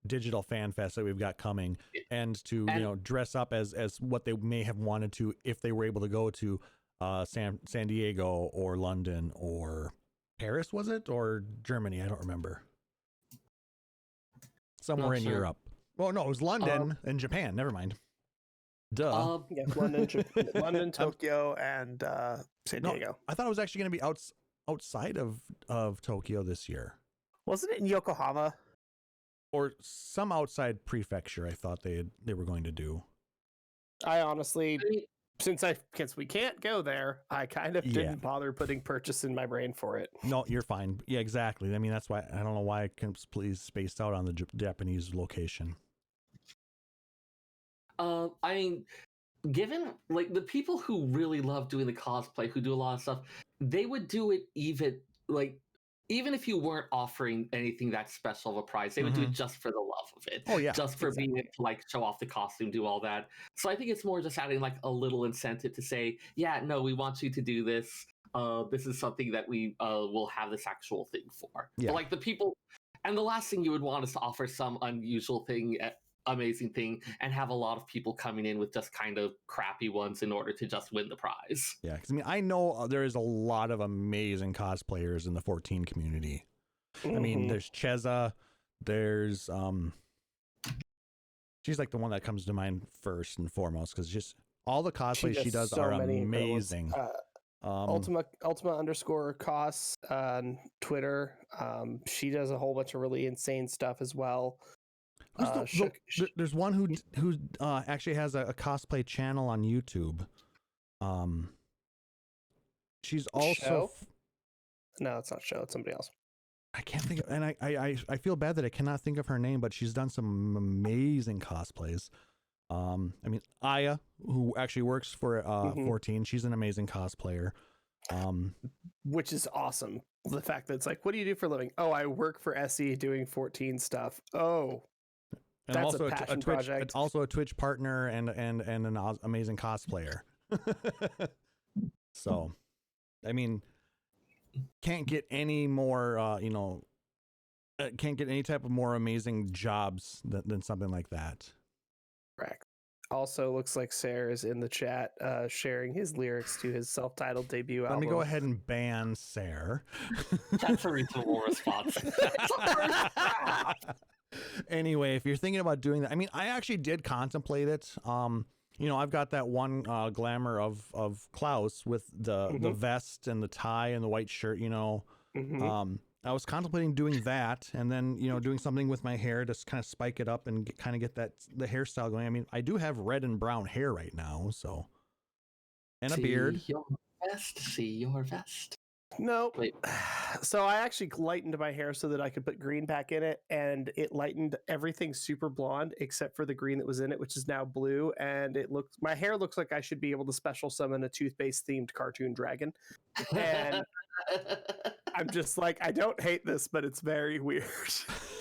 digital fan fest that we've got coming, and to dress up as what they may have wanted to if they were able to go to San Diego or London or Paris, was it, or Germany? I don't remember. Somewhere in Europe. Well, no, it was London and Japan. Never mind. Duh.
London, Tokyo, and San Diego.
I thought it was actually going to be outside of Tokyo this year.
Wasn't it in Yokohama?
Or some outside prefecture, I thought they were going to do.
I honestly, since we can't go there, I kind of didn't bother putting purchase in my brain for it.
No, you're fine. Yeah, exactly. I mean, that's why I don't know why I completely spaced out on the Japanese location.
I mean, given like the people who really love doing the cosplay, who do a lot of stuff, they would do it even if you weren't offering anything that special of a prize, they would do it just for the love of it.
Oh, yeah,
just for being able to like show off the costume, do all that. So I think it's more just adding like a little incentive to say, yeah, no, we want you to do this. This is something that we will have this actual thing for.
Yeah.
But, like the people, and the last thing you would want is to offer some unusual thing, amazing thing, and have a lot of people coming in with just kind of crappy ones in order to just win the prize.
Yeah, because I mean, I know there is a lot of amazing cosplayers in the 14 community. I mean, there's Cheza, there's she's like the one that comes to mind first and foremost, because just all the cosplays she does are amazing.
Ultima _ Klauss on Twitter. She does a whole bunch of really insane stuff as well.
There's one who actually has a cosplay channel on YouTube. She's also
no, it's not Show. It's somebody else.
I can't think of, and I feel bad that I cannot think of her name, but she's done some amazing cosplays. I mean, Aya, who actually works for 14, she's an amazing cosplayer.
Which is awesome. The fact that it's like, what do you do for a living? Oh, I work for SE doing 14 stuff. Oh,
and
that's
also
a passion
Twitch,
project.
Also a Twitch partner and an amazing cosplayer. So, I mean, can't get any more, can't get any type of more amazing jobs than something like that.
Correct. Also, looks like Seyrr is in the chat sharing his lyrics to his self-titled debut album.
Let me go ahead and ban Seyrr.
That's a reasonable response.
Anyway, if you're thinking about doing that, I mean, I actually did contemplate it. I've got that one Glamour of Klauss with the vest and the tie and the white shirt, I was contemplating doing that, and then, doing something with my hair to kind of spike it up and kind of get the hairstyle going. I mean, I do have red and brown hair right now, so. And a beard.
See your vest.
No. Wait. So I actually lightened my hair so that I could put green back in it, and it lightened everything super blonde except for the green that was in it, which is now blue. And my hair looks like I should be able to special summon a toothpaste themed cartoon dragon. And I'm just like, I don't hate this, but it's very weird.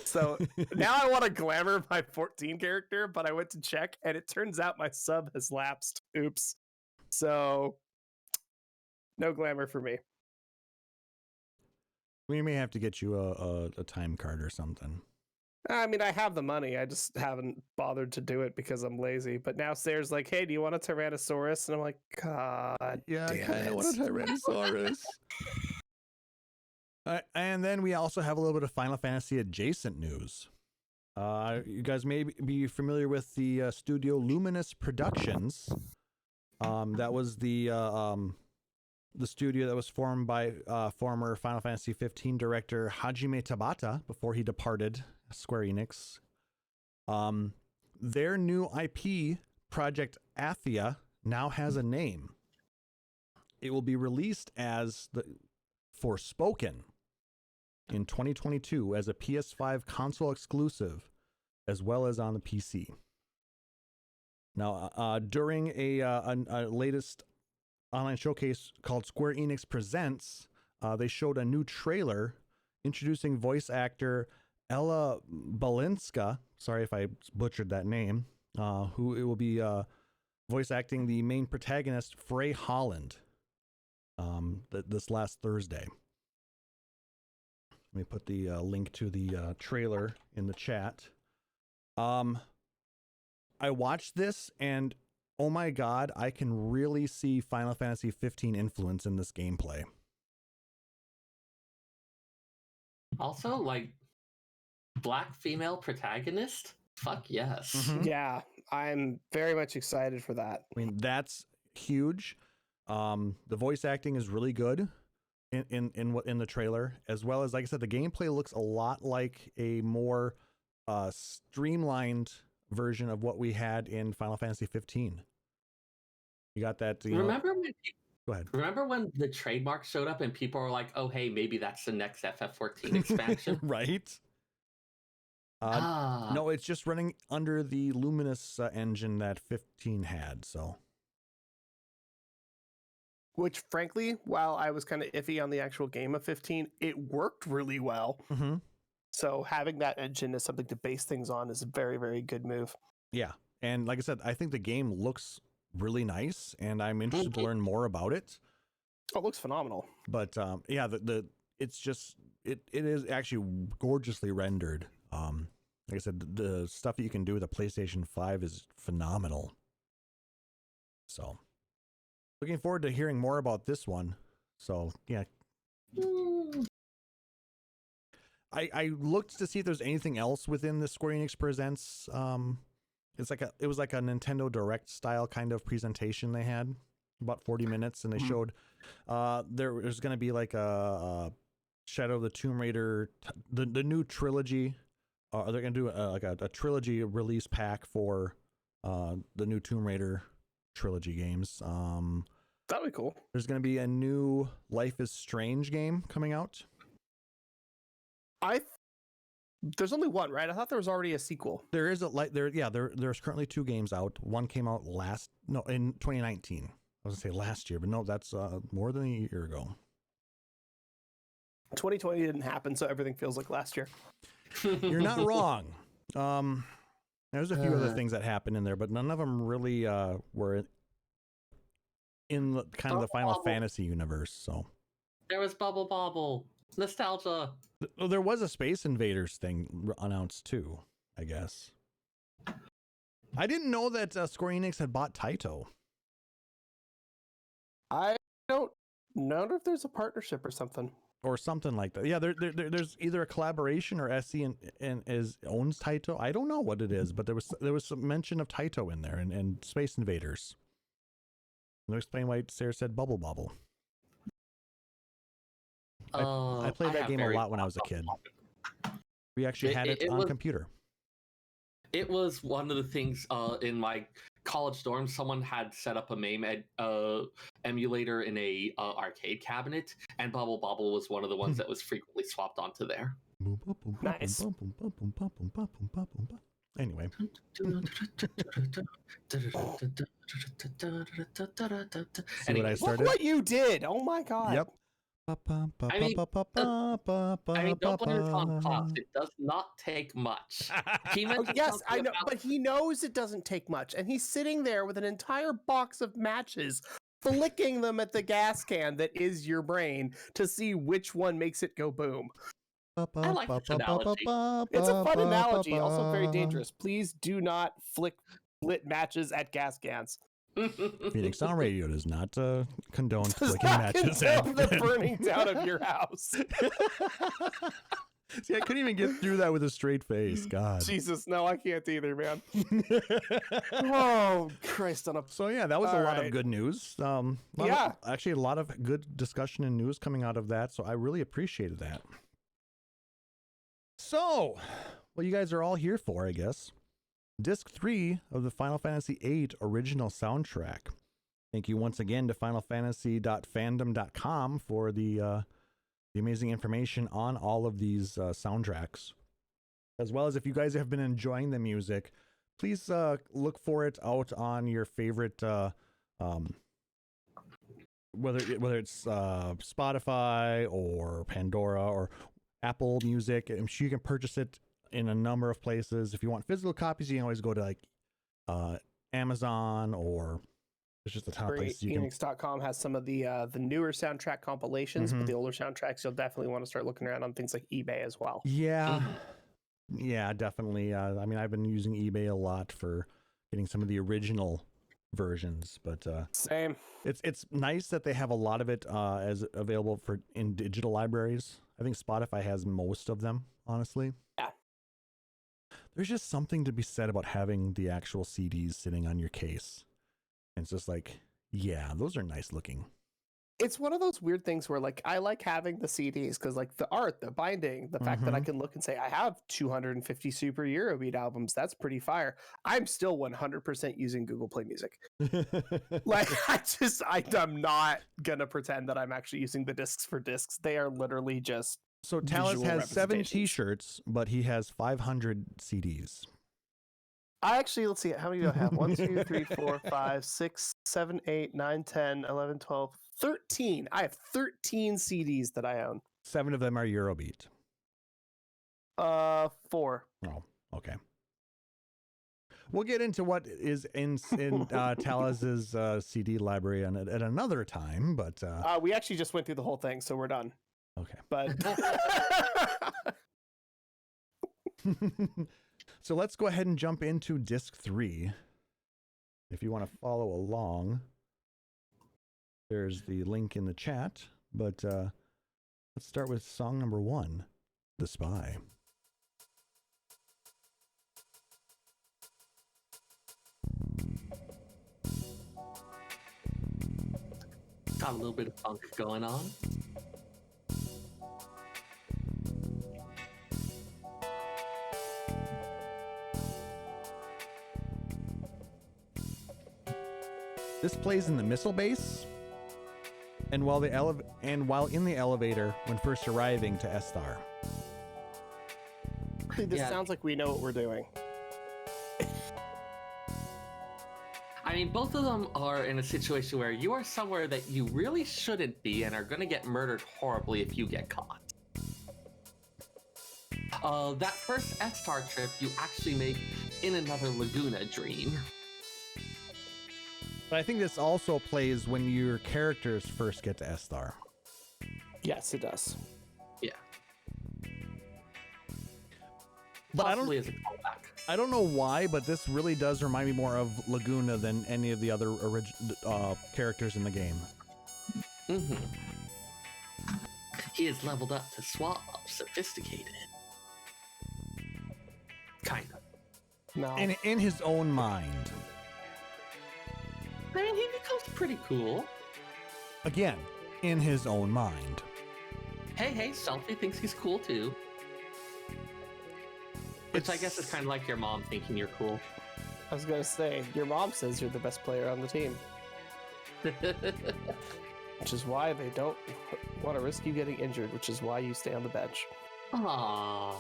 So now I want to glamour my 14 character, but I went to check and it turns out my sub has lapsed. Oops. So no glamour for me.
We may have to get you a time card or something.
I mean, I have the money. I just haven't bothered to do it because I'm lazy. But now Sayr's like, hey, do you want a Tyrannosaurus? And I'm like, God,
yeah,
damn
I kind
it.
of want a Tyrannosaurus. And then we also have a little bit of Final Fantasy adjacent news. You guys may be familiar with the studio Luminous Productions. That was the studio that was formed by former Final Fantasy XV director Hajime Tabata before he departed Square Enix. Their new IP, Project Athia, now has a name. It will be released as the Forspoken in 2022 as a PS5 console exclusive, as well as on the PC. Now, during a latest online showcase called Square Enix Presents, they showed a new trailer introducing voice actor Ella Balinska, sorry if I butchered that name, who it will be voice acting the main protagonist, Frey Holland, this last Thursday. Let me put the link to the trailer in the chat. I watched this and oh my God, I can really see Final Fantasy XV influence in this gameplay.
Also, like, black female protagonist? Fuck yes.
Mm-hmm.
Yeah, I'm very much excited for that.
I mean, that's huge. The voice acting is really good in the trailer, as well as, like I said, the gameplay looks a lot like a more streamlined version of what we had in Final Fantasy 15. You got that. Go ahead.
Remember when the trademark showed up and people were like, "Oh, hey, maybe that's the next FF14 expansion."
Right. No, it's just running under the Luminous engine that 15 had. So
which frankly, while I was kind of iffy on the actual game of 15, it worked really well.
Mm-hmm.
So having that engine as something to base things on is a very, very good move.
Yeah. And like I said, I think the game looks really nice, and I'm interested to learn more about it.
Oh, it looks phenomenal.
But yeah, it's just it is actually gorgeously rendered. Like I said, the stuff that you can do with a PlayStation 5 is phenomenal. So looking forward to hearing more about this one. So yeah. I looked to see if there's anything else within the Square Enix Presents. It was like a Nintendo Direct style kind of presentation they had, about 40 minutes, and they showed there's going to be like a Shadow of the Tomb Raider, the new trilogy. They're going to do like a trilogy release pack for the new Tomb Raider trilogy games.
That'd be cool.
There's going to be a new Life is Strange game coming out.
There's only one, right? I thought there was already a sequel.
There is there's currently 2 games out. One came out in 2019. I was gonna say last year, but no, that's more than a year ago.
2020 didn't happen, so everything feels like last year.
You're not wrong. There's a few other things that happened in there, but none of them really were in the, kind of the Final Fantasy universe. So
there was Bubble nostalgia.
There was a Space Invaders thing announced too, I guess. I didn't know that Square Enix had bought Taito.
I don't know if there's a partnership or something.
Or something like that. Yeah, there's either a collaboration or SE and owns Taito. I don't know what it is, but there was some mention of Taito in there and Space Invaders. I'll explain why Seyrr said Bubble. I played that game a lot when I was a kid. We actually had it on computer.
It was one of the things in my college dorm. Someone had set up a MAME emulator in a arcade cabinet, and Bubble was one of the ones that was frequently swapped onto there.
Nice.
Anyway. See what I started?
Look what you did! Oh my god!
Yep.
I mean, don't put it on Klauss. It does not take much.
Yes, I know, but he knows it doesn't take much, and he's sitting there with an entire box of matches, flicking them at the gas can that is your brain to see which one makes it go boom.
I like this analogy.
It's a fun analogy, also very dangerous. Please do not flick lit matches at gas cans.
Phoenix Sound Radio does not condone flicking matches at
the burning down of your house.
See, I couldn't even get through that with a straight face. God.
Jesus, no, I can't either, man. Oh, Christ on a...
So yeah, that was a lot of good news. Actually, a lot of good discussion and news coming out of that. So I really appreciated that. So, what you guys are all here for, I guess. Disc 3 of the Final Fantasy VIII original soundtrack. Thank you once again to finalfantasy.fandom.com for the amazing information on all of these soundtracks. As well as if you guys have been enjoying the music, please look for it out on your favorite, whether it's Spotify or Pandora or Apple Music. I'm sure you can purchase it in a number of places. If you want physical copies, you can always go to like Amazon, or there's just a ton of places.
Phoenix.com has some of the newer soundtrack compilations, but the older soundtracks, you'll definitely want to start looking around on things like eBay as well.
Yeah, definitely. I mean, I've been using eBay a lot for getting some of the original versions, but
same.
It's nice that they have a lot of it as available in digital libraries. I think Spotify has most of them, honestly.
Yeah.
There's just something to be said about having the actual CDs sitting on your case. And it's just like, yeah, those are nice looking.
It's one of those weird things where, like, I like having the CDs because, like, the art, the binding, the fact that I can look and say, I have 250 Super Eurobeat albums. That's pretty fire. I'm still 100% using Google Play Music. Like, I'm not going to pretend that I'm actually using the discs for discs. They are literally just...
So Taliz has 7 t-shirts, but he has 500 CDs.
I actually, let's see, how many do I have? 1, 2, 3, 4, 5, 6, 7, 8, 9, 10, 11, 12, 13. I have 13 CDs that I own.
7 of them are Eurobeat.
4.
Oh, okay. We'll get into what is in Taliz's CD library at another time, but
we actually just went through the whole thing, so we're done.
okay.
But
so let's go ahead and jump into disc 3. If you want to follow along, there's the link in the chat, but let's start with song number 1, The Spy.
Got a little bit of funk going on.
This plays in the missile base, and while in the elevator when first arriving to Esthar.
this sounds like we know what we're doing.
I mean, both of them are in a situation where you are somewhere that you really shouldn't be and are going to get murdered horribly if you get caught. That first Esthar trip you actually make in another Laguna dream.
But I think this also plays when your characters first get to Esthar.
Yes, it does.
Yeah.
But
Possibly as a callback.
I don't know why, but this really does remind me more of Laguna than any of the other characters in the game.
Mm-hmm. He is leveled up to suave, sophisticated. Kind of.
No.
In his own mind.
I mean, he becomes pretty cool.
Again, in his own mind.
Hey, Selfie thinks he's cool too. Which I guess is kind of like your mom thinking you're cool.
I was gonna say, your mom says you're the best player on the team. Which is why they don't want to risk you getting injured, which is why you stay on the bench.
Aww.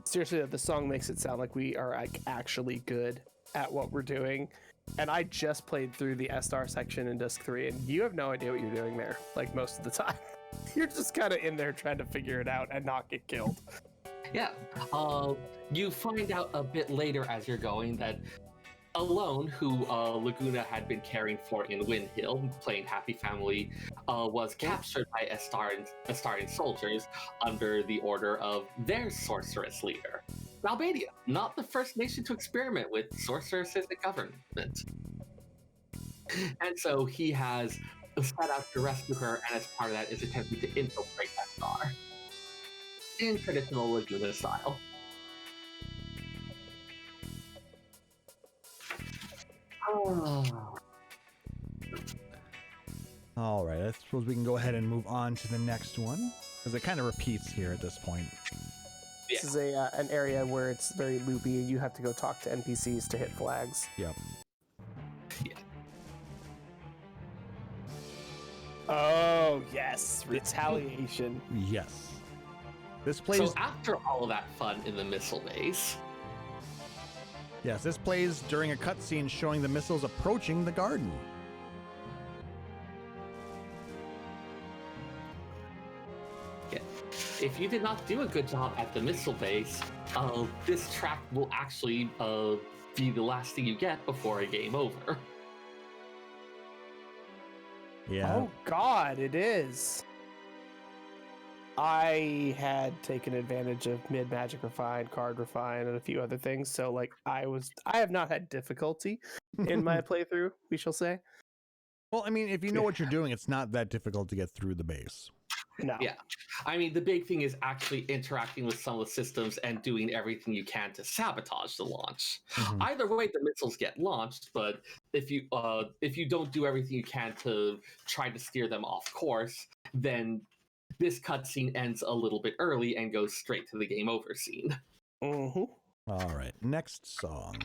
Seriously, the song makes it sound like we are like actually good at what we're doing. And I just played through the Esthar section in Disc 3, and you have no idea what you're doing there, like most of the time. You're just kind of in there trying to figure it out and not get killed.
Yeah. You find out a bit later as you're going that Alone, who Laguna had been caring for in Windhill, playing Happy Family, was captured by Astarian soldiers under the order of their sorceress leader. Albania, not the first nation to experiment with sorceresses in government. And so he has set out to rescue her, and as part of that is attempting to infiltrate Esthar in traditional Laguna style.
All right, I suppose we can go ahead and move on to the next one, because it kind of repeats here at this point.
This is an area where it's very loopy, and you have to go talk to NPCs to hit flags.
Yep.
Yeah.
Oh, yes. Retaliation.
Yes. This plays...
So after all of that fun in the missile base...
Yes, this plays during a cutscene showing the missiles approaching the garden.
Yeah. If you did not do a good job at the missile base, this track will actually be the last thing you get before a game over.
Yeah.
Oh, God, it is. I had taken advantage of mid magic refine, card refine, and a few other things. So, like, I have not had difficulty in my playthrough, we shall say.
Well, I mean, if you know what you're doing, it's not that difficult to get through the base.
No.
Yeah. I mean, the big thing is actually interacting with some of the systems and doing everything you can to sabotage the launch.
Mhm.
Either way, the missiles get launched, but if you don't do everything you can to try to steer them off course, then this cutscene ends a little bit early and goes straight to the game over scene.
Mm-hmm.
All right, next song.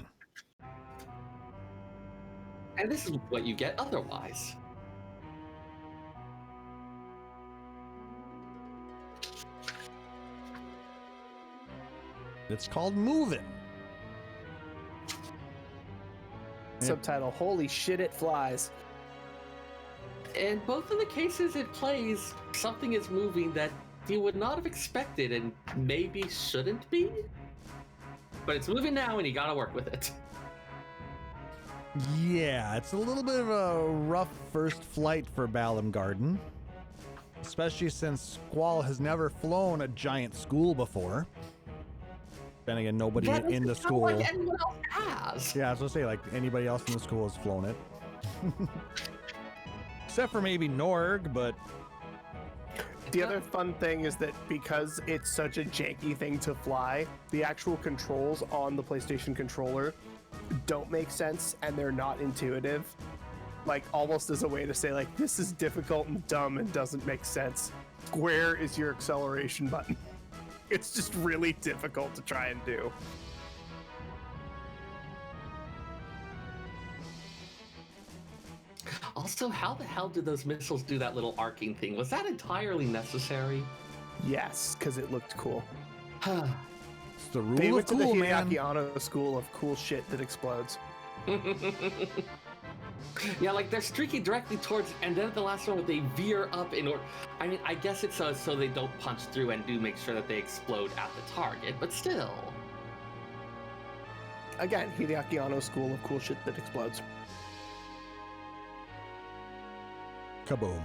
And this is what you get otherwise.
It's called Movin'.
Subtitle, holy shit, it flies.
In both of the cases it plays, something is moving that you would not have expected and maybe shouldn't be. But it's moving now and you gotta work with it.
Yeah, it's a little bit of a rough first flight for Balumgarden, especially since Squall has never flown a giant school before. Then again, nobody in the school.
Like anyone else has.
Yeah, I was gonna say, like, anybody else in the school has flown it. Except for maybe Norg, but...
The other fun thing is that because it's such a janky thing to fly, the actual controls on the PlayStation controller don't make sense and they're not intuitive. Like, almost as a way to say, like, this is difficult and dumb and doesn't make sense. Where is your acceleration button? It's just really difficult to try and do.
Also, how the hell did those missiles do that little arcing thing? Was that entirely necessary?
Yes, because it looked cool.
It's the rule
They
of
went to the
cool, man.
Hideaki Anno school of cool shit that explodes.
Yeah, like they're streaking directly towards, and then at the last moment they veer up in order. I mean, I guess it's so they don't punch through and do make sure that they explode at the target, but still.
Again, Hideaki Anno school of cool shit that explodes.
Kaboom.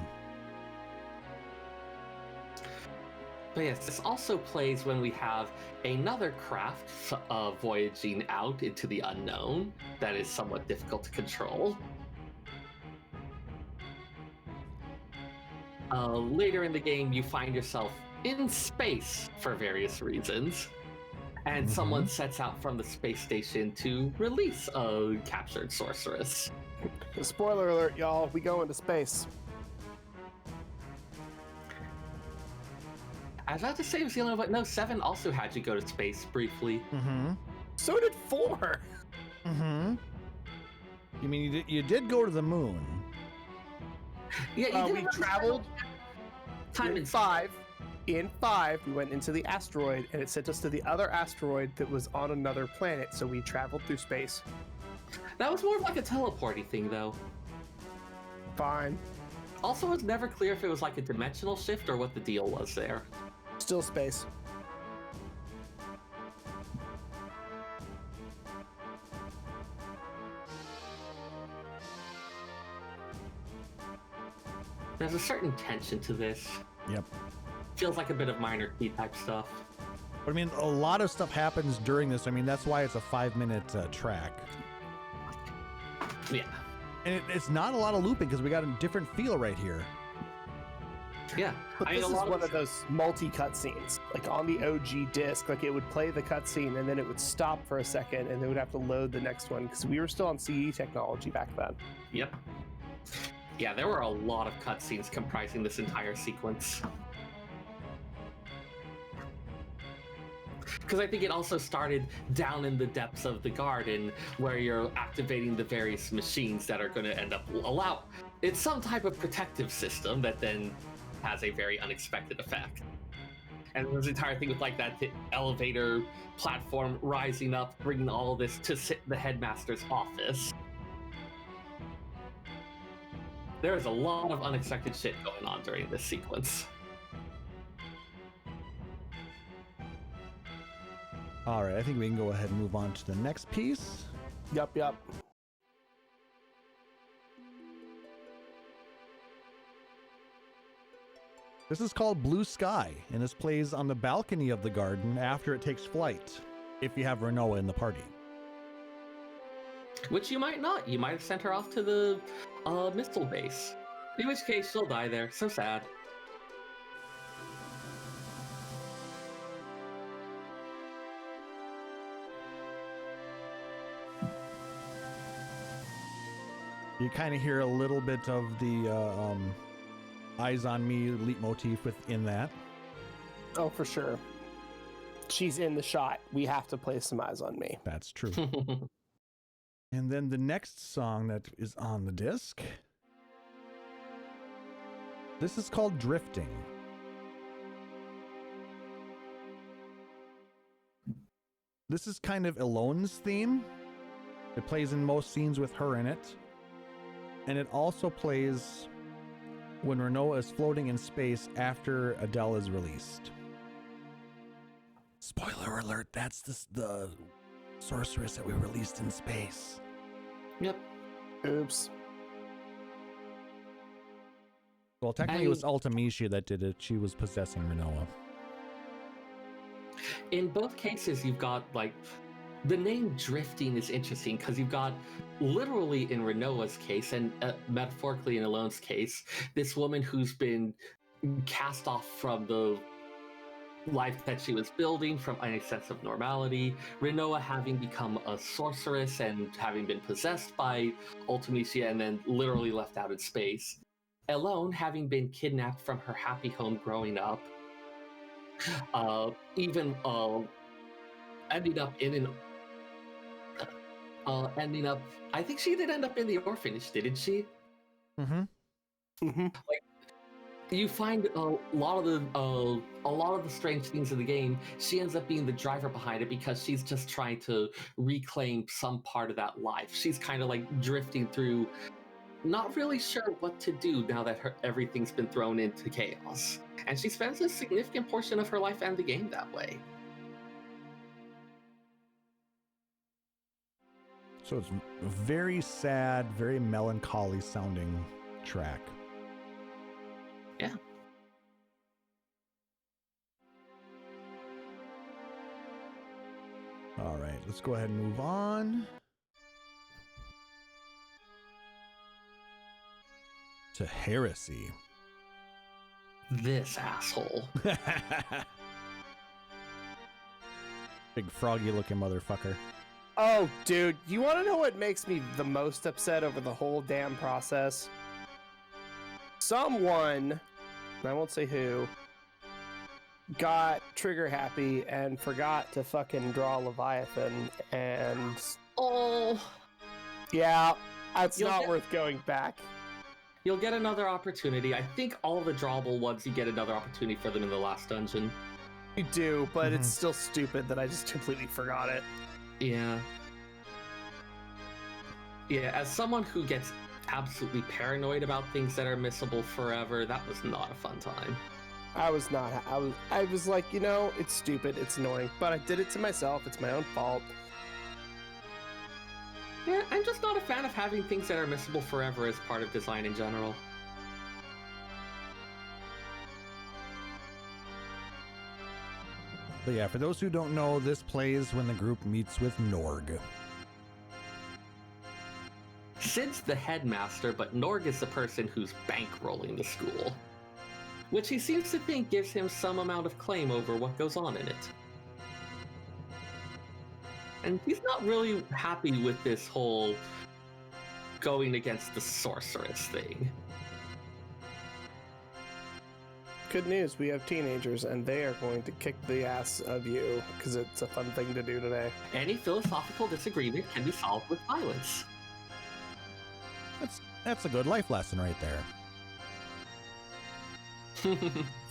But yes, this also plays when we have another craft voyaging out into the unknown that is somewhat difficult to control. Later in the game, you find yourself in space for various reasons, and someone sets out from the space station to release a captured sorceress.
Spoiler alert, y'all, we go into space.
I was about to say it was the only one, but no, 7 also had you go to space briefly.
So did 4.
You mean you did go to the moon?
Yeah, you
We traveled
time
in 5. In 5, we went into the asteroid, and it sent us to the other asteroid that was on another planet, so we traveled through space.
That was more of like a teleporty thing, though.
Fine.
Also, it's never clear if it was like a dimensional shift or what the deal was there.
Still space.
There's a certain tension to this.
Yep.
Feels like a bit of minor key type stuff.
But I mean, a lot of stuff happens during this. I mean, that's why it's a 5-minute track.
Yeah.
And
it's not a lot of looping because we got a different feel right here.
Yeah.
But this is one of those multi-cutscenes. Like on the OG disc, like it would play the cutscene and then it would stop for a second and they would have to load the next one because we were still on CD technology back then.
Yep. Yeah, there were a lot of cutscenes comprising this entire sequence. Because I think it also started down in the depths of the garden where you're activating the various machines that are going to end up it's some type of protective system that then has a very unexpected effect. And this entire thing with like that elevator platform rising up, bringing all of this to sit in the headmaster's office. There's a lot of unexpected shit going on during this sequence.
All right, I think we can go ahead and move on to the next piece.
Yup.
This is called Blue Sky, and this plays on the balcony of the garden after it takes flight, if you have Renoa in the party.
Which you might not. You might have sent her off to the missile base. In which case, she'll die there. So sad.
You kind of hear a little bit of the Eyes on Me leitmotif within that.
Oh, for sure. She's in the shot. We have to play some Eyes on Me.
That's true. And then the next song that is on the disc. This is called Drifting. This is kind of Elone's theme. It plays in most scenes with her in it. And it also plays when Rinoa is floating in space after Adele is released. Spoiler alert, that's the sorceress that we released in space.
Yep.
Oops.
Well, technically it was Ultimecia that did it. She was possessing Rinoa.
In both cases, you've got, like, the name Drifting is interesting because you've got, literally in Rinoa's case, and metaphorically in Elone's case, this woman who's been cast off from the life that she was building, from any sense of normality. Rinoa having become a sorceress and having been possessed by Ultimecia and then literally left out in space. Elone having been kidnapped from her happy home growing up. Ending up I think she did end up in the orphanage, didn't she?
Mm-hmm.
Mm-hmm.
Like, you find a lot of the strange things in the game. She ends up being the driver behind it because she's just trying to reclaim some part of that life. She's kind of like drifting through, not really sure what to do now that everything's been thrown into chaos. And she spends a significant portion of her life and the game that way.
So it's a very sad, very melancholy sounding track.
Yeah.
All right, let's go ahead and move on to Heresy.
This asshole.
Big froggy looking motherfucker.
Oh, dude, you want to know what makes me the most upset over the whole damn process? Someone, and I won't say who, got trigger happy and forgot to fucking draw Leviathan, and
Oh,
yeah, it's
You'll
not
get-
worth going back.
you'll get another opportunity. I think all the drawable ones, you get another opportunity for them in the last dungeon.
You do, but it's still stupid that I just completely forgot it.
Yeah. Yeah, as someone who gets absolutely paranoid about things that are missable forever, that was not a fun time.
I was like, it's stupid, it's annoying, but I did it to myself, it's my own fault.
Yeah, I'm just not a fan of having things that are missable forever as part of design in general.
But yeah, for those who don't know, this plays when the group meets with Norg.
Sid's the headmaster, but Norg is the person who's bankrolling the school, which he seems to think gives him some amount of claim over what goes on in it. And he's not really happy with this whole going against the sorceress thing.
Good news, we have teenagers, and they are going to kick the ass of you, because it's a fun thing to do today.
Any philosophical disagreement can be solved with violence.
That's a good life lesson right there.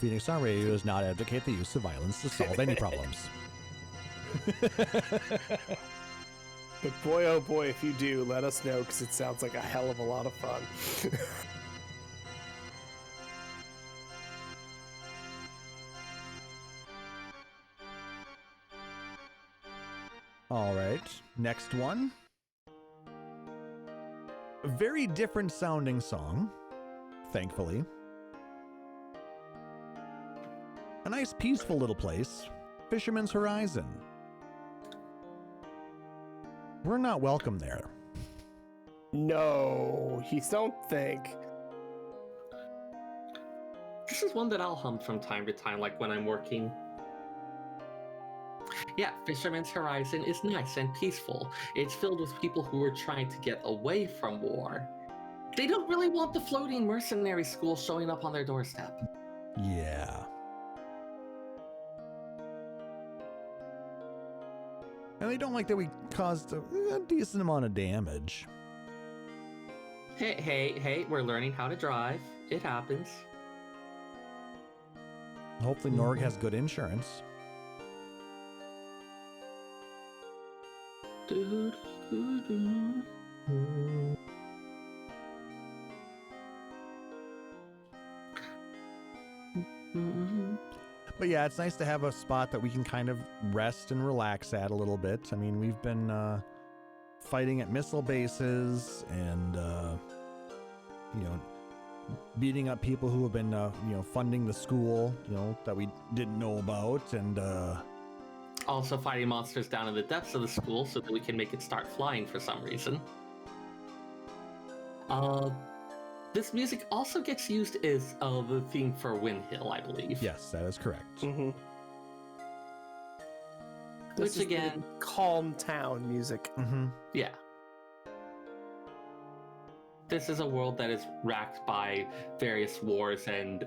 Phoenix on Radio does not advocate the use of violence to solve any problems.
But boy, oh boy, if you do, let us know, because it sounds like a hell of a lot of fun.
All right, next one. A very different sounding song, thankfully. A nice peaceful little place, Fisherman's Horizon. We're not welcome there.
No, you don't think.
This is one that I'll hum from time to time, like when I'm working. Yeah, Fisherman's Horizon is nice and peaceful. It's filled with people who are trying to get away from war. They don't really want the floating mercenary school showing up on their doorstep.
Yeah. And they don't like that we caused a decent amount of damage.
Hey, we're learning how to drive. It happens.
Hopefully Norg has good insurance.
Do, do, do, do.
But yeah, it's nice to have a spot that we can kind of rest and relax at a little bit. I mean, we've been fighting at missile bases and, you know, beating up people who have been, you know, funding the school, you know, that we didn't know about. And
Also fighting monsters down in the depths of the school so that we can make it start flying for some reason. This music also gets used as the theme for Wind Hill, I believe.
yes, that is correct.
Mm-hmm.
Which again,
calm town music.
Mm-hmm.
yeah. This is a world that is racked by various wars and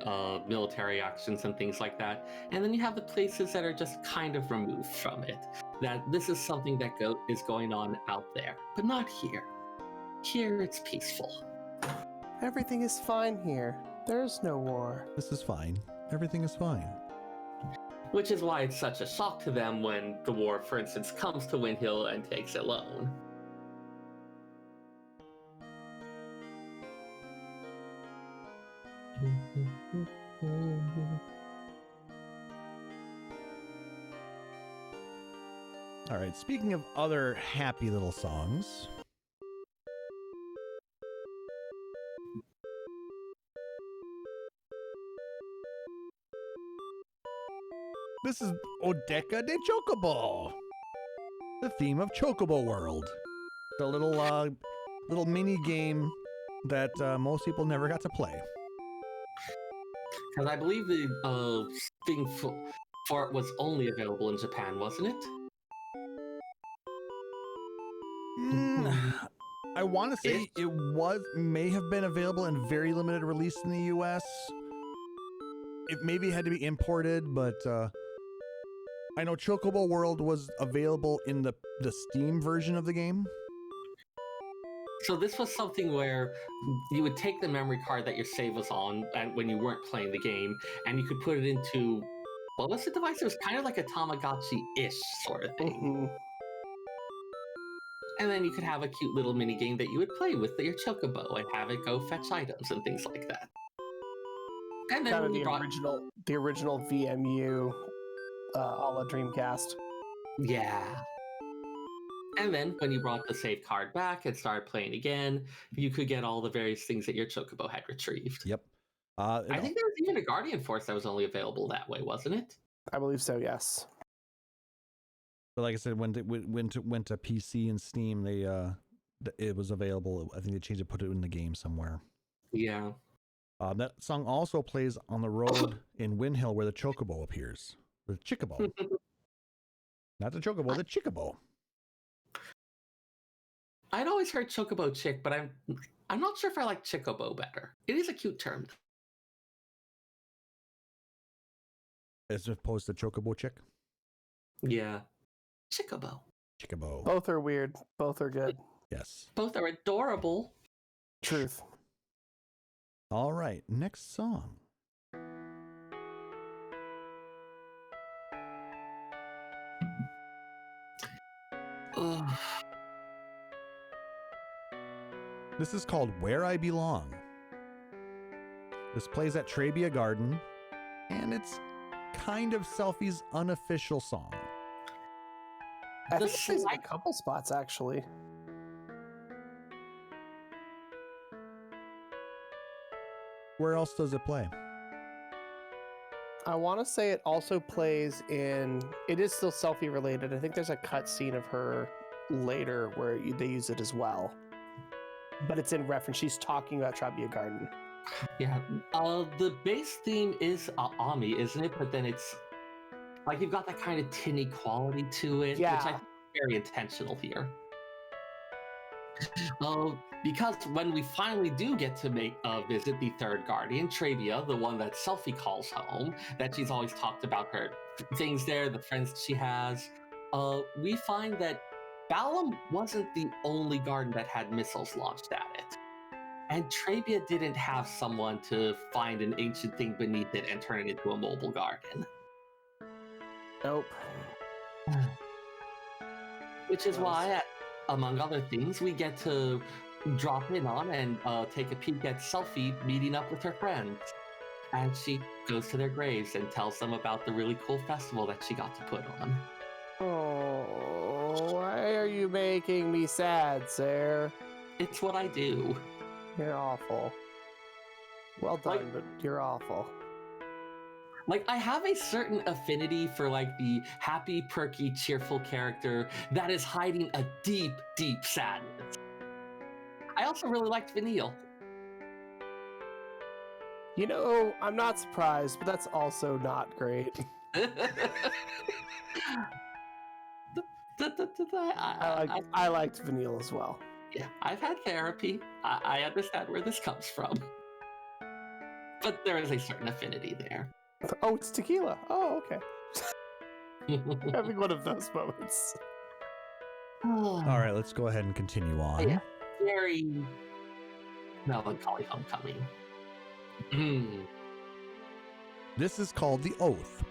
military actions and things like that. And then you have the places that are just kind of removed from it. That this is something that is going on out there, but not here. Here it's peaceful.
Everything is fine here. There's no war.
This is fine. Everything is fine.
Which is why it's such a shock to them when the war, for instance, comes to Wind Hill and takes it alone.
All right, speaking of other happy little songs. This is Odeca de Chocobo, the theme of Chocobo World. The little mini game that most people never got to play.
Because I believe the thing for it was only available in Japan, wasn't it?
I want to say it may have been available in very limited release in the US. It maybe had to be imported, but I know Chocobo World was available in the Steam version of the game.
So this was something where you would take the memory card that your save was on and when you weren't playing the game, and you could put it into, what was the device? It was kind of like a Tamagotchi-ish sort of thing.
Mm-hmm.
And then you could have a cute little mini game that you would play with your Chocobo and have it go fetch items and things like that. And then
Kind of
when
the original VMU a la Dreamcast.
Yeah. And then when you brought the save card back and started playing again, you could get all the various things that your Chocobo had retrieved.
Yep.
I think there was even a Guardian Force that was only available that way, wasn't it?
I believe so, yes.
But like I said, when it went to PC and Steam, it was available. I think they changed it, put it in the game somewhere.
Yeah.
That song also plays on the road in Wind Hill where the Chocobo appears. The Chicobo. Not the Chocobo, the Chicobo.
I'd always heard Chocobo Chick, but I'm not sure if I like Chicobo better. It is a cute term.
As opposed to Chocobo Chick?
Yeah. Chicobo.
Chicobo.
Both are weird. Both are good.
Yes.
Both are adorable.
Truth.
All right, next song.
Ugh.
This is called Where I Belong. This plays at Trabia Garden, and it's kind of Selfie's unofficial song.
I think it plays in a couple spots, actually.
Where else does it play?
I want to say it also plays in... It is still Selfie related. I think there's a cutscene of her later where they use it as well. But it's in reference. She's talking about Trabia Garden.
Yeah. The base theme is Ami, isn't it? But then it's like you've got that kind of tinny quality to it,
Yeah.
which I think is very intentional here. Because when we finally do get to visit the third Guardian, Trabia, the one that Selfie calls home, that she's always talked about her things there, the friends she has, we find that Balum wasn't the only garden that had missiles launched at it. And Trabia didn't have someone to find an ancient thing beneath it and turn it into a mobile garden.
Nope.
Which is why, among other things, we get to drop in on and take a peek at Selfie meeting up with her friends as she goes to their graves and tells them about the really cool festival that she got to put on.
Oh, why are you making me sad, Seyrr?
It's what I do.
You're awful. Well done, but you're awful.
Like, I have a certain affinity for, like, the happy, perky, cheerful character that is hiding a deep, deep sadness. I also really liked Vanille.
You know, I'm not surprised, but that's also not great. I liked Vanille as well.
Yeah, I've had therapy. I understand where this comes from. But there is a certain affinity there.
Oh, it's tequila. Oh, okay. Having one of those moments.
All right, let's go ahead and continue on.
Yeah, very melancholy homecoming.
This is called The Oath.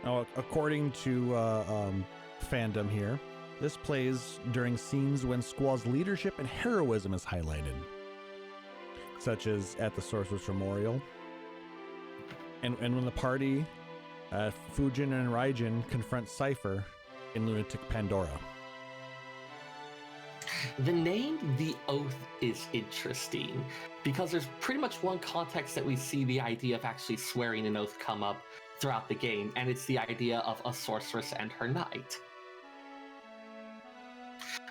Now, according to fandom here, this plays during scenes when Squall's leadership and heroism is highlighted, such as at the Sorcerer's Memorial, and when the party, Fujin and Raijin, confront Cypher in Lunatic Pandora.
The name The Oath is interesting because there's pretty much one context that we see the idea of actually swearing an oath come up throughout the game, and it's the idea of a sorceress and her knight.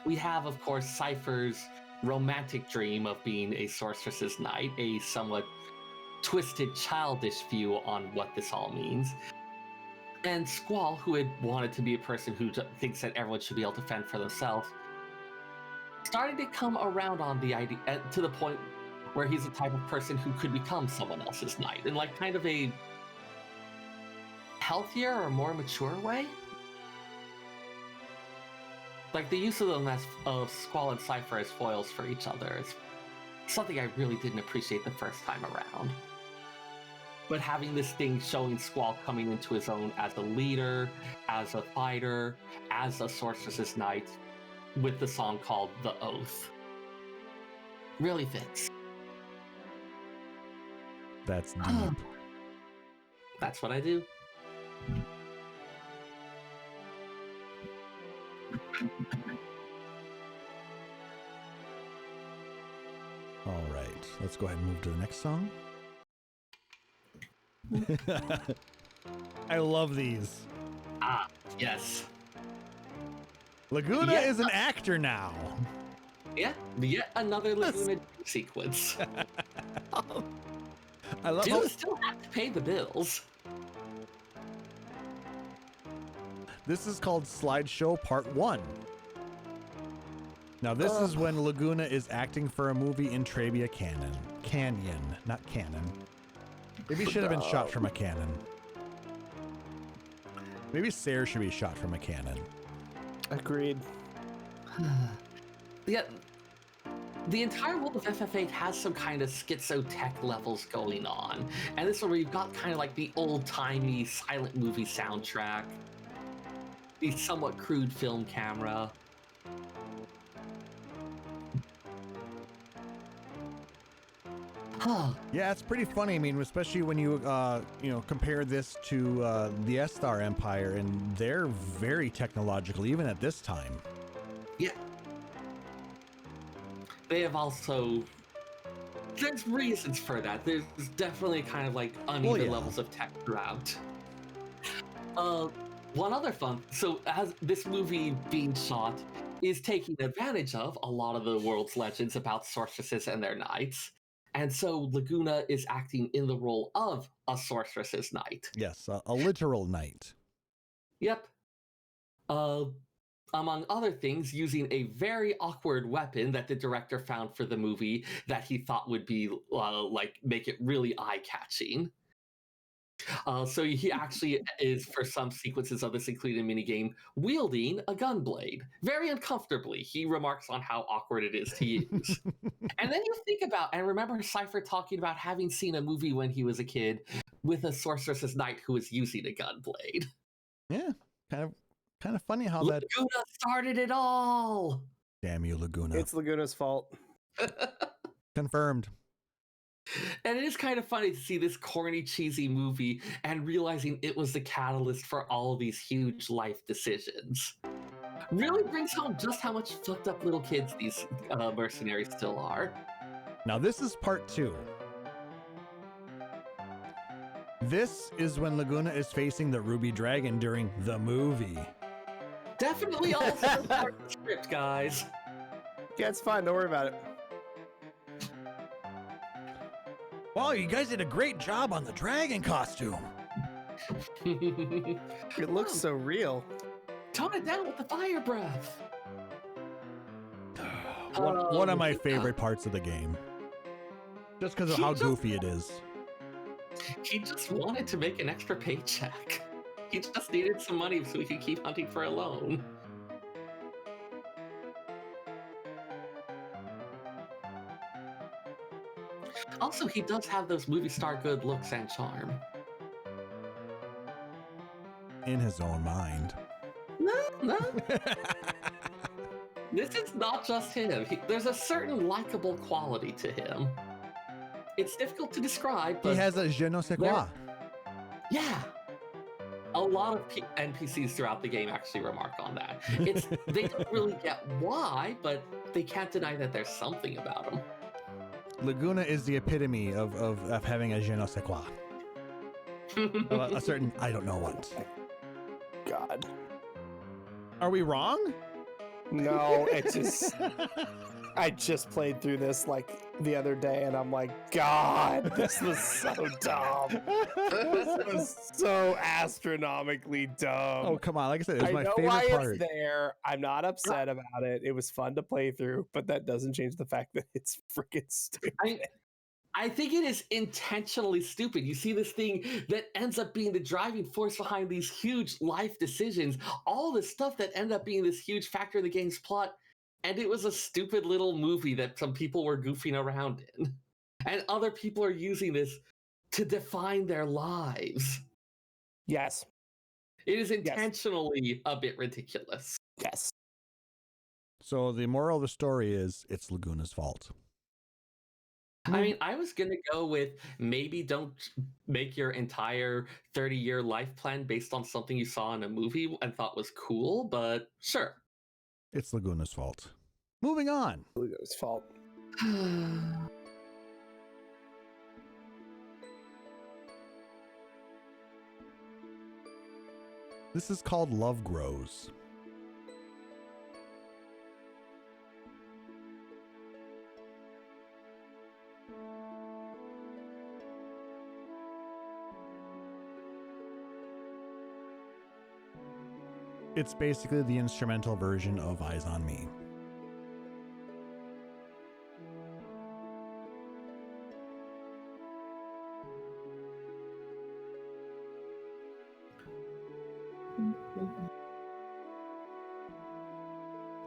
We have, of course, Cypher's romantic dream of being a sorceress's knight, a somewhat twisted, childish view on what this all means. And Squall, who had wanted to be a person who thinks that everyone should be able to fend for themselves, starting to come around on the idea to the point where he's the type of person who could become someone else's knight in like kind of a healthier or more mature way. Like the use of them of Squall and Cypher as foils for each other is something I really didn't appreciate the first time around. But having this thing showing Squall coming into his own as a leader, as a fighter, as a sorceress's knight, with the song called The Oath, really fits.
That's deep.
That's what I do.
All right, let's go ahead and move to the next song. I love these.
Ah, yes.
Laguna
Yeah.
is an actor now.
Yeah, yet another Laguna sequence.
I love how
Do still have to pay the bills.
this is called Slideshow Part 1. Now, this is when Laguna is acting for a movie in Trabia Canyon, not Canon. Maybe he should have been shot from a cannon. Maybe Seyrr should be shot from a cannon.
Agreed.
Yeah, the entire world of FF8 has some kind of schizo-tech levels going on. And this is where you've got kind of like the old-timey silent movie soundtrack, the somewhat crude film camera.
Yeah, it's pretty funny. I mean, especially when you compare this to the Esthar Empire, and they're very technological even at this time.
Yeah. They have also... There's reasons for that. There's definitely kind of like uneven levels of tech throughout. One other fun... So as this movie being shot is taking advantage of a lot of the world's legends about sorceresses and their knights. And so Laguna is acting in the role of a sorceress's knight.
Yes, a literal knight.
Yep. Among other things, using a very awkward weapon that the director found for the movie that he thought would be, make it really eye-catching. So he actually is, for some sequences of this included minigame, wielding a gunblade. Very uncomfortably. He remarks on how awkward it is to use. And then you think about, I remember Cypher talking about having seen a movie when he was a kid with a sorceress knight who was using a gunblade.
Yeah, kind of funny how
Laguna
that
started it all.
damn you, Laguna.
It's Laguna's fault.
Confirmed.
And it is kind of funny to see this corny, cheesy movie and realizing it was the catalyst for all these huge life decisions. Really brings home just how much fucked up little kids these mercenaries still are.
Now this is part 2. This is when Laguna is facing the Ruby Dragon during the movie.
Definitely also part of the script, guys.
Yeah, it's fine. Don't worry about it.
Wow, you guys did a great job on the dragon costume.
It looks so real.
Tone it down with the fire breath.
One of my favorite parts of the game. Just because of how goofy it is.
He just wanted to make an extra paycheck. He just needed some money so he could keep hunting for a loan. Also, he does have those movie star good looks and charm.
In his own mind.
No. This is not just him. There's a certain likable quality to him. It's difficult to describe, but
He has a je ne sais quoi.
yeah. A lot of NPCs throughout the game actually remark on that. They don't really get why, but they can't deny that there's something about him.
Laguna is the epitome of having a je ne sais quoi. A certain I don't know what.
God.
Are we wrong?
No, it just... I just played through this like the other day and I'm like, God, this was so dumb. This was so astronomically dumb.
Oh, come on. Like I said, it was my
I know
favorite
why
part.
it's there. I'm not upset about it. It was fun to play through, but that doesn't change the fact that it's freaking stupid.
I think it is intentionally stupid. You see this thing that ends up being the driving force behind these huge life decisions, all the stuff that ended up being this huge factor in the game's plot, and it was a stupid little movie that some people were goofing around in. And other people are using this to define their lives.
Yes.
It is intentionally a bit ridiculous.
Yes.
So the moral of the story is it's Laguna's fault.
I mean, I was going to go with maybe don't make your entire 30-year life plan based on something you saw in a movie and thought was cool, but sure.
It's Laguna's fault. Moving on.
Laguna's fault.
This is called Love Grows. It's basically the instrumental version of Eyes on Me.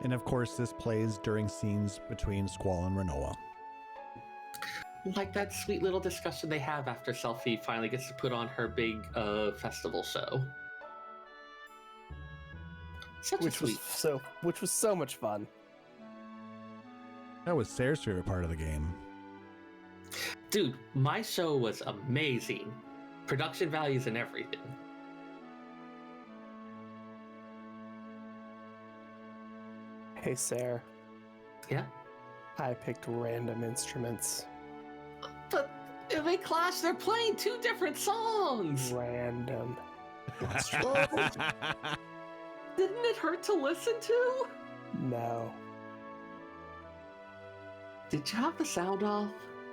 And of course, this plays during scenes between Squall and Renoa.
Like that sweet little discussion they have after Selphie finally gets to put on her big festival show.
Which was so much fun.
That was Seyrr's favorite part of the game.
Dude, my show was amazing. Production values and everything.
Hey, Seyrr.
Yeah?
I picked random instruments.
But if they clash, they're playing two different songs!
Random.
Didn't it hurt to listen to?
No.
Did you have the sound off?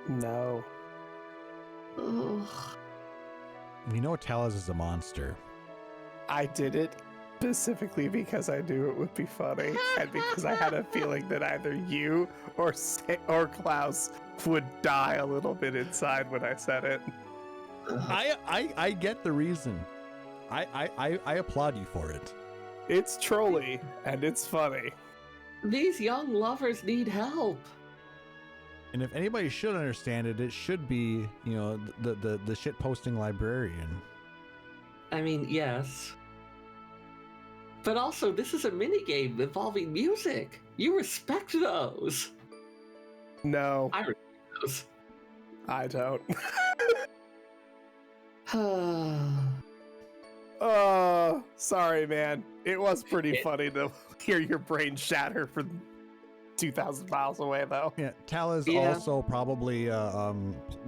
No.
Ugh.
You know Taliz is a monster.
I did it specifically because I knew it would be funny, and because I had a feeling that either you or Klauss would die a little bit inside when I said it.
I get the reason. I applaud you for it.
It's trolly and it's funny.
These young lovers need help.
And if anybody should understand it, it should be, you know, the shit posting librarian.
I mean, yes. But also, this is a minigame involving music. You respect those.
No,
I respect those.
I don't. Sorry, man. It was pretty funny to hear your brain shatter from 2,000 miles away, though.
Yeah, Taliz also probably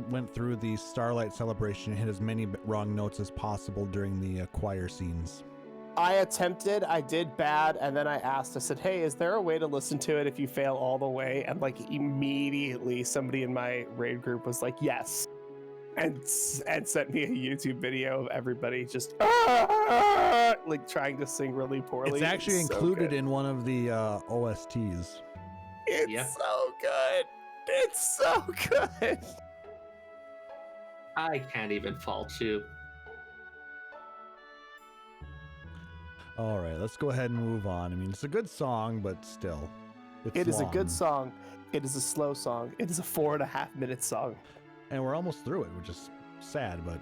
went through the Starlight celebration and hit as many wrong notes as possible during the choir scenes.
I attempted, I did bad, and then I asked, I said, hey, is there a way to listen to it if you fail all the way? And like immediately somebody in my raid group was like, yes. And sent me a YouTube video of everybody just like trying to sing really poorly.
It's actually included in one of the OSTs.
It's so good. It's so good.
I can't even fault you.
All right, let's go ahead and move on. I mean, it's a good song, but still.
It is a good song. It is a slow song. It is a 4.5-minute song.
And we're almost through it, which is sad, but...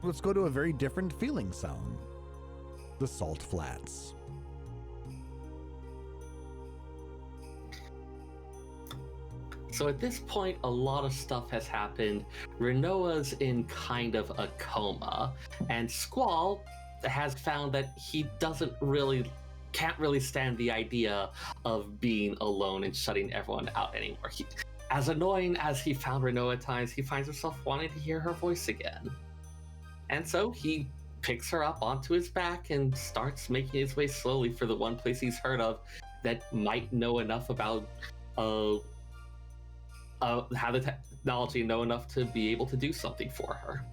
let's go to a very different feeling sound. The Salt Flats.
So at this point, a lot of stuff has happened. Renoa's in kind of a coma, and Squall has found that he can't really stand the idea of being alone and shutting everyone out anymore. As annoying as he found Renoa at times, he finds himself wanting to hear her voice again. And so he picks her up onto his back and starts making his way slowly for the one place he's heard of that might know enough about how the technology know enough to be able to do something for her.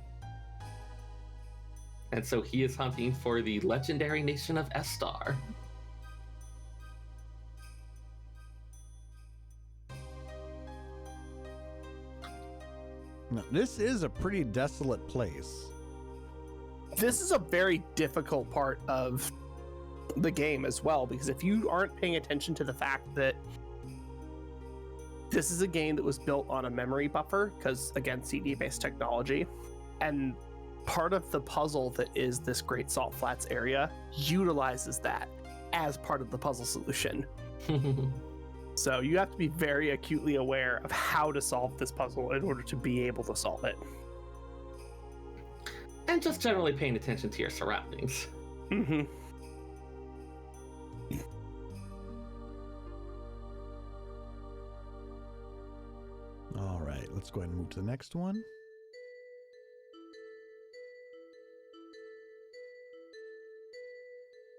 And so he is hunting for the legendary nation of Estar.
Now, this is a pretty desolate place.
This is a very difficult part of the game as well, because if you aren't paying attention to the fact that this is a game that was built on a memory buffer, because again, CD-based technology, and part of the puzzle that is this Great Salt Flats area utilizes that as part of the puzzle solution. So you have to be very acutely aware of how to solve this puzzle in order to be able to solve it.
And just generally paying attention to your surroundings.
Mm-hmm.
All right, let's go ahead and move to the next one.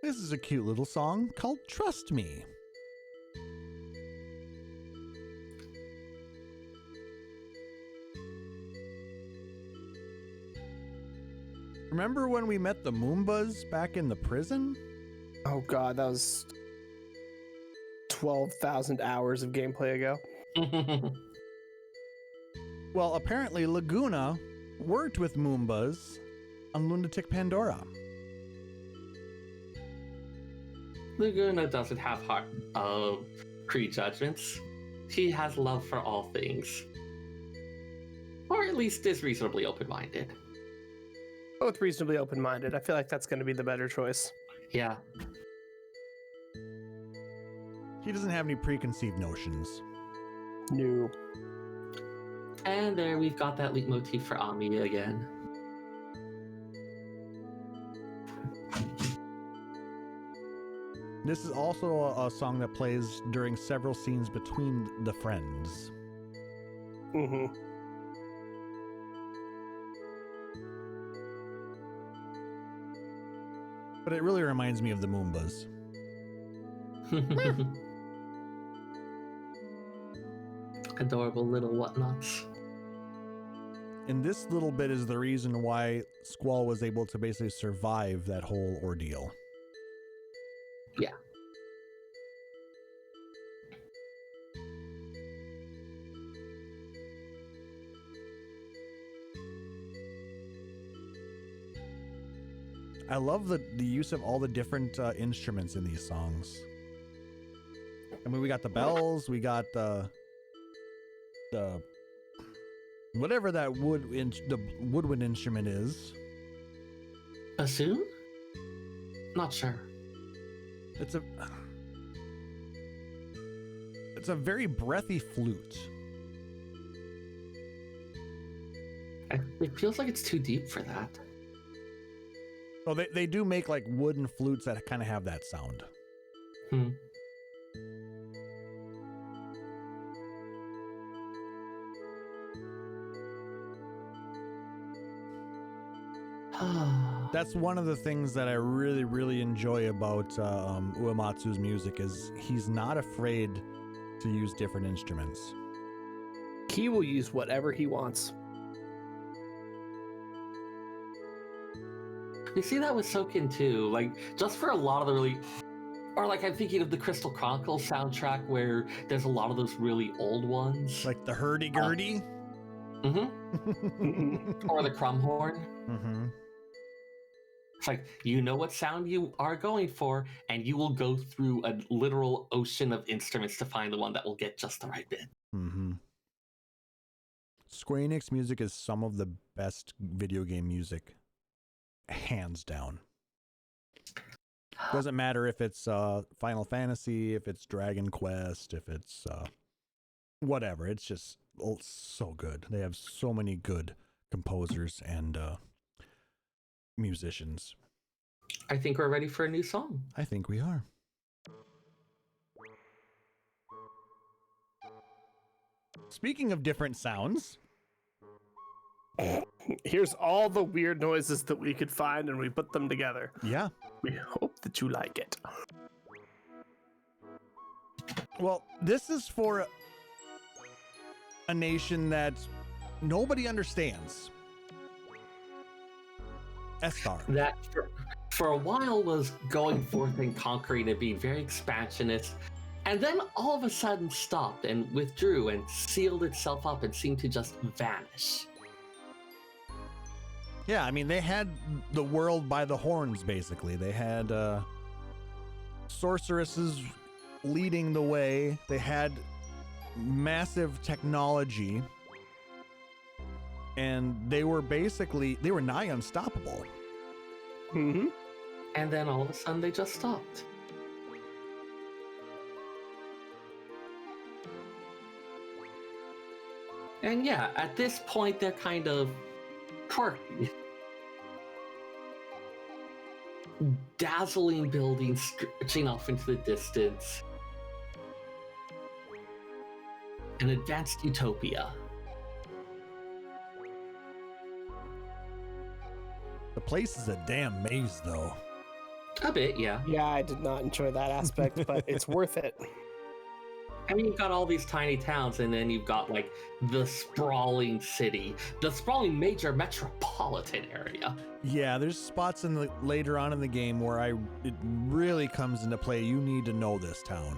This is a cute little song called Trust Me. Remember when we met the Moombas back in the prison?
Oh god, that was 12,000 hours of gameplay ago.
Well, apparently Laguna worked with Moombas on Lunatic Pandora.
Laguna doesn't have prejudgments. He has love for all things. Or at least is reasonably open-minded.
Both reasonably open-minded. I feel like that's going to be the better choice.
Yeah.
He doesn't have any preconceived notions.
No.
And there we've got that leitmotif for Ami again.
This is also a song that plays during several scenes between the friends.
Mm-hmm.
But it really reminds me of the Moombas.
Adorable little whatnots.
And this little bit is the reason why Squall was able to basically survive that whole ordeal.
Yeah.
I love the use of all the different instruments in these songs. I mean, we got the bells, we got the whatever that the woodwind instrument is.
Bassoon? Not sure.
It's a very breathy flute.
It feels like it's too deep for that.
Oh, they do make like wooden flutes that kind of have that sound. That's one of the things that I really, really enjoy about Uematsu's music is he's not afraid to use different instruments.
He will use whatever he wants.
You see that with Soken too, like just for a lot of the really, or like I'm thinking of the Crystal Chronicles soundtrack where there's a lot of those really old ones.
Like the hurdy-gurdy?
Or the Crumhorn. It's like, you know what sound you are going for, and you will go through a literal ocean of instruments to find the one that will get just the right bit.
Square Enix music is some of the best video game music. Hands down. Doesn't matter if it's Final Fantasy, if it's Dragon Quest, if it's whatever. It's just so good. They have so many good composers and musicians.
I think we're ready for a new song.
I think we are. Speaking of different sounds,
here's all the weird noises that we could find, and we put them together.
Yeah.
We hope that you like it.
Well, this is for a nation that nobody understands. Esthar.
That for a while was going forth and conquering and being very expansionist, and then all of a sudden stopped and withdrew and sealed itself up and seemed to just vanish.
Yeah, I mean, they had the world by the horns, basically. They had sorceresses leading the way. They had massive technology. And they were nigh unstoppable.
Mm-hmm.
And then all of a sudden they just stopped. And yeah, at this point they're kind of quirky. Dazzling buildings stretching off into the distance. An advanced utopia.
The place is a damn maze, though.
A bit, yeah.
Yeah, I did not enjoy that aspect, but it's worth it.
I mean, you've got all these tiny towns, and then you've got, like, the sprawling city, the sprawling major metropolitan area.
Yeah, there's spots later on in the game where it really comes into play. You need to know this town,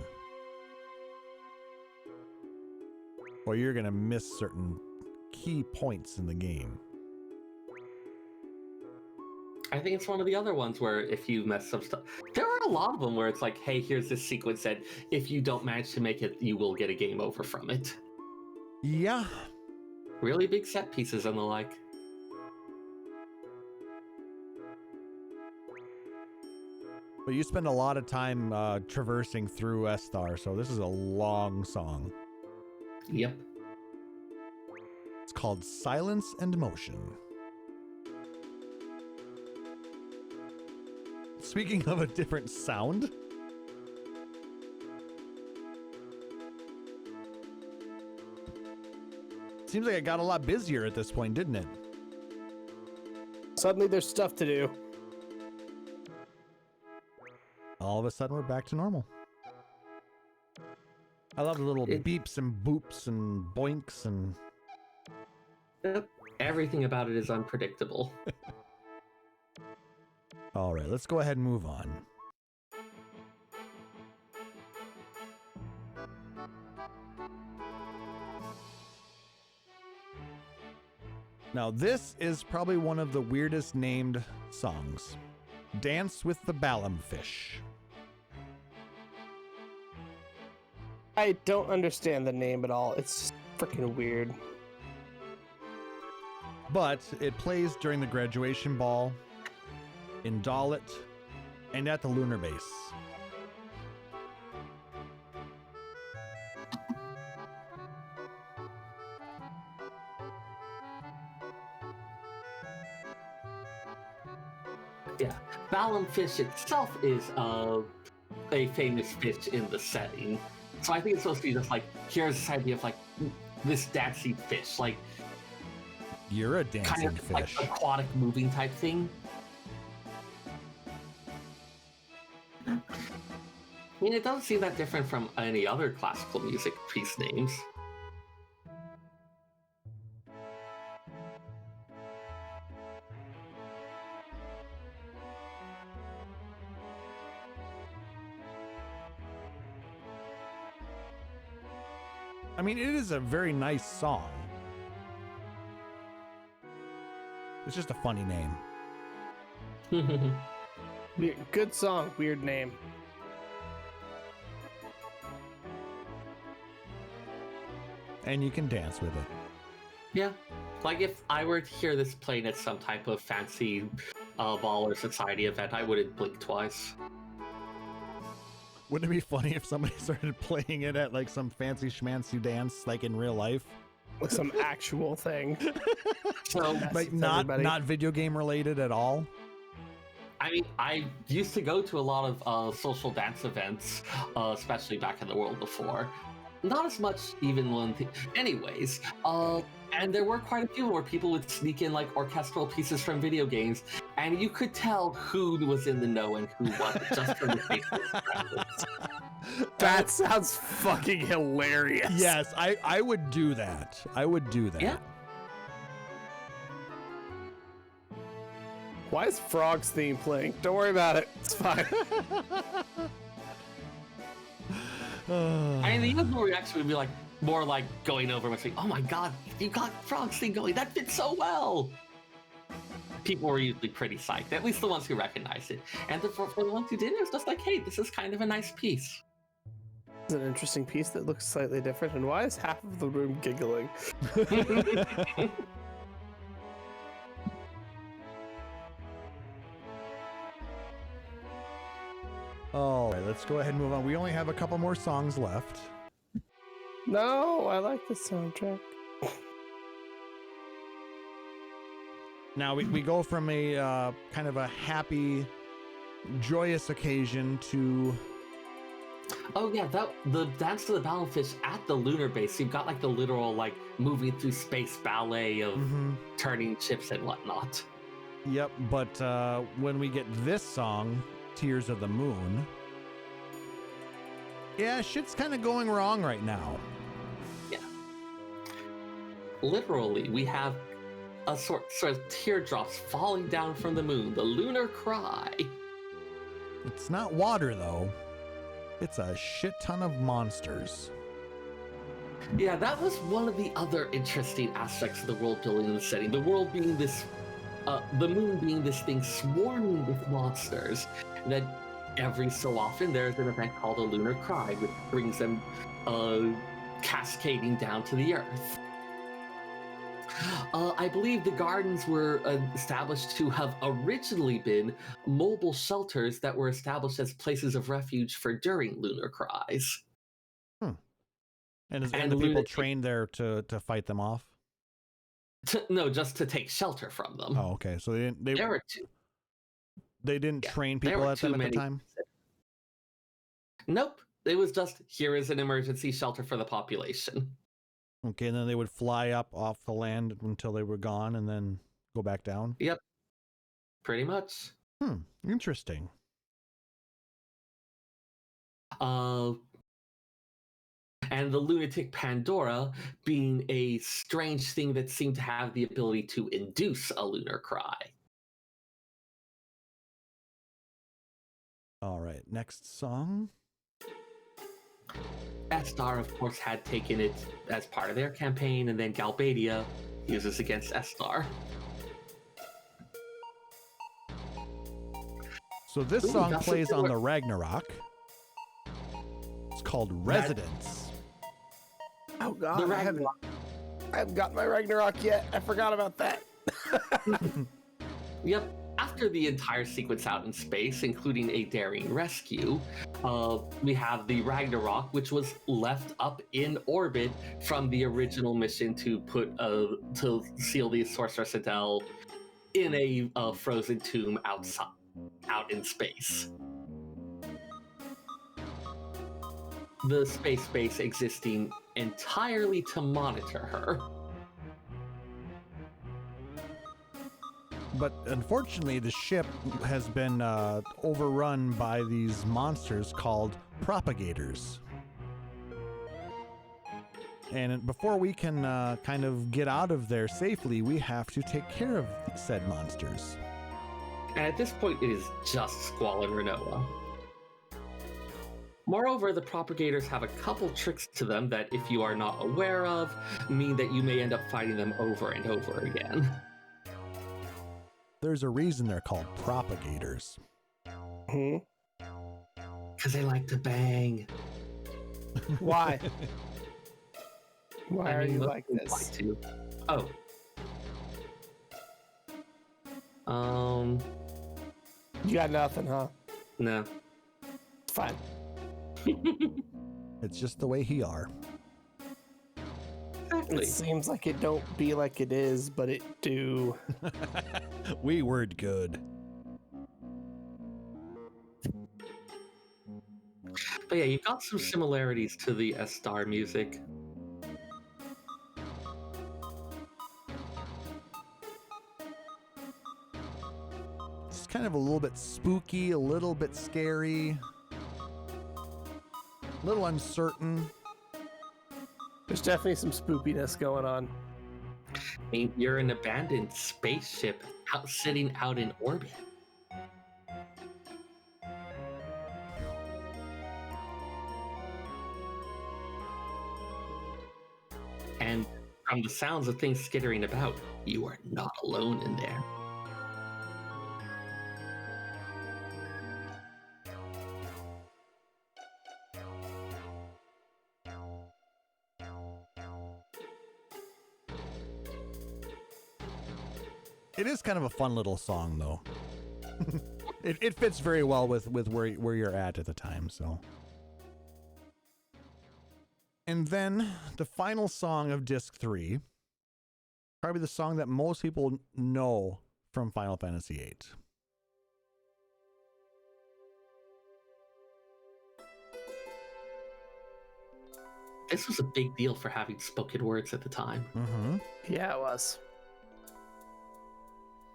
or you're gonna miss certain key points in the game.
I think it's one of the other ones where if you mess up stuff, there are a lot of them where it's like, hey, here's this sequence that if you don't manage to make it, you will get a game over from it.
Yeah.
Really big set pieces and the like.
But you spend a lot of time traversing through Esthar, so this is a long song.
Yep.
It's called Silence and Motion. Speaking of a different sound, seems like it got a lot busier at this point, didn't it?
Suddenly there's stuff to do.
All of a sudden we're back to normal. I love the little beeps and boops and boinks and...
Yep. Everything about it is unpredictable.
All right, let's go ahead and move on. Now, this is probably one of the weirdest named songs. Dance with the Balumfish.
I don't understand the name at all. It's freaking weird.
But it plays during the graduation ball, in Dalit, and at the lunar base.
Yeah, Balumfish itself is a famous fish in the setting. So I think it's supposed to be just like, here's this idea of like this dancing fish, like
You're a dancing
kind of
fish.
like aquatic moving type thing. I mean, it doesn't seem that different from any other classical music piece names.
I mean, it is a very nice song. It's just a funny name.
Good song, weird name.
And you can dance with it.
Yeah, like if I were to hear this playing at some type of fancy ball or society event, I wouldn't blink twice.
Wouldn't it be funny if somebody started playing it at like some fancy schmancy dance, like in real life?
With some actual thing.
So,
Like not video game related at all?
I mean, I used to go to a lot of social dance events, especially back in the world before. Not as much even when... Anyways, and there were quite a few where people would sneak in like orchestral pieces from video games, and you could tell who was in the know and who wasn't just from the facial expressions.
That sounds fucking hilarious.
Yes, I would do that. I would do that.
Yeah.
Why is Frog's theme playing? Don't worry about it. It's fine.
I mean, the usual reaction would be like more like going over and saying, "Oh my god, you got Frog's thing going. That fits so well." People were usually pretty psyched, at least the ones who recognized it. And for the ones who didn't, it was just like, "Hey, this is kind of a nice piece."
It's an interesting piece that looks slightly different. And why is half of the room giggling?
All right, let's go ahead and move on. We only have a couple more songs left.
No, I like the soundtrack.
Now we go from a kind of a happy, joyous occasion to...
Oh yeah, the dance to the Balumfish at the lunar base. You've got like the literal like moving through space ballet of turning chips and whatnot.
Yep, but when we get this song, Tears of the Moon, yeah, shit's kind of going wrong right now.
Yeah. Literally, we have a sort of teardrops falling down from the moon, the lunar cry.
It's not water, though. It's a shit ton of monsters.
Yeah, that was one of the other interesting aspects of the world building and the setting. The world being this, the moon being this thing swarming with monsters. And then every so often there's an event called a lunar cry, which brings them cascading down to the earth. I believe the gardens were established to have originally been mobile shelters that were established as places of refuge for during lunar cries.
And the people trained there to fight them off?
No, just to take shelter from them.
Oh, okay. So they didn't train people at them at the time?
Nope. It was just, here is an emergency shelter for the population.
Okay, and then they would fly up off the land until they were gone and then go back down?
Yep. Pretty much.
Interesting.
And the lunatic Pandora being a strange thing that seemed to have the ability to induce a lunar cry.
All right, next song.
Estar, of course, had taken it as part of their campaign, and then Galbadia uses against Estar.
So this song plays on the Ragnarok. It's called Residence.
Oh
The
god, I haven't got my Ragnarok yet. I forgot about that.
Yep. After the entire sequence out in space, including a daring rescue, we have the Ragnarok, which was left up in orbit from the original mission to to seal the Sorcerer Citadel in a frozen tomb out in space. The space base existing entirely to monitor her.
But unfortunately, the ship has been overrun by these monsters called propagators. And before we can kind of get out of there safely, we have to take care of said monsters.
And at this point, it is just Squall and Renoa. Moreover, the propagators have a couple tricks to them that, if you are not aware of, mean that you may end up fighting them over and over again.
There's a reason they're called propagators.
Hmm?
Because they like to bang.
Why? Why
I
are
mean,
you
most
like
people
this?
like to.
You got nothing, huh?
No.
It's fine.
It's just the way he are.
Exactly.
It seems like it don't be like it is, but it do.
We word good.
But yeah, you've got some similarities to the S-Star music.
It's kind of a little bit spooky, a little bit scary, a little uncertain.
There's definitely some spoopiness going on.
I mean, you're an abandoned spaceship sitting out in orbit. And from the sounds of things skittering about, you are not alone in there.
It is kind of a fun little song, though. It fits very well with where you're at the time, so. And then the final song of Disc 3, probably the song that most people know from Final Fantasy VIII.
This was a big deal for having spoken words at the time.
Mm-hmm.
Yeah, it was.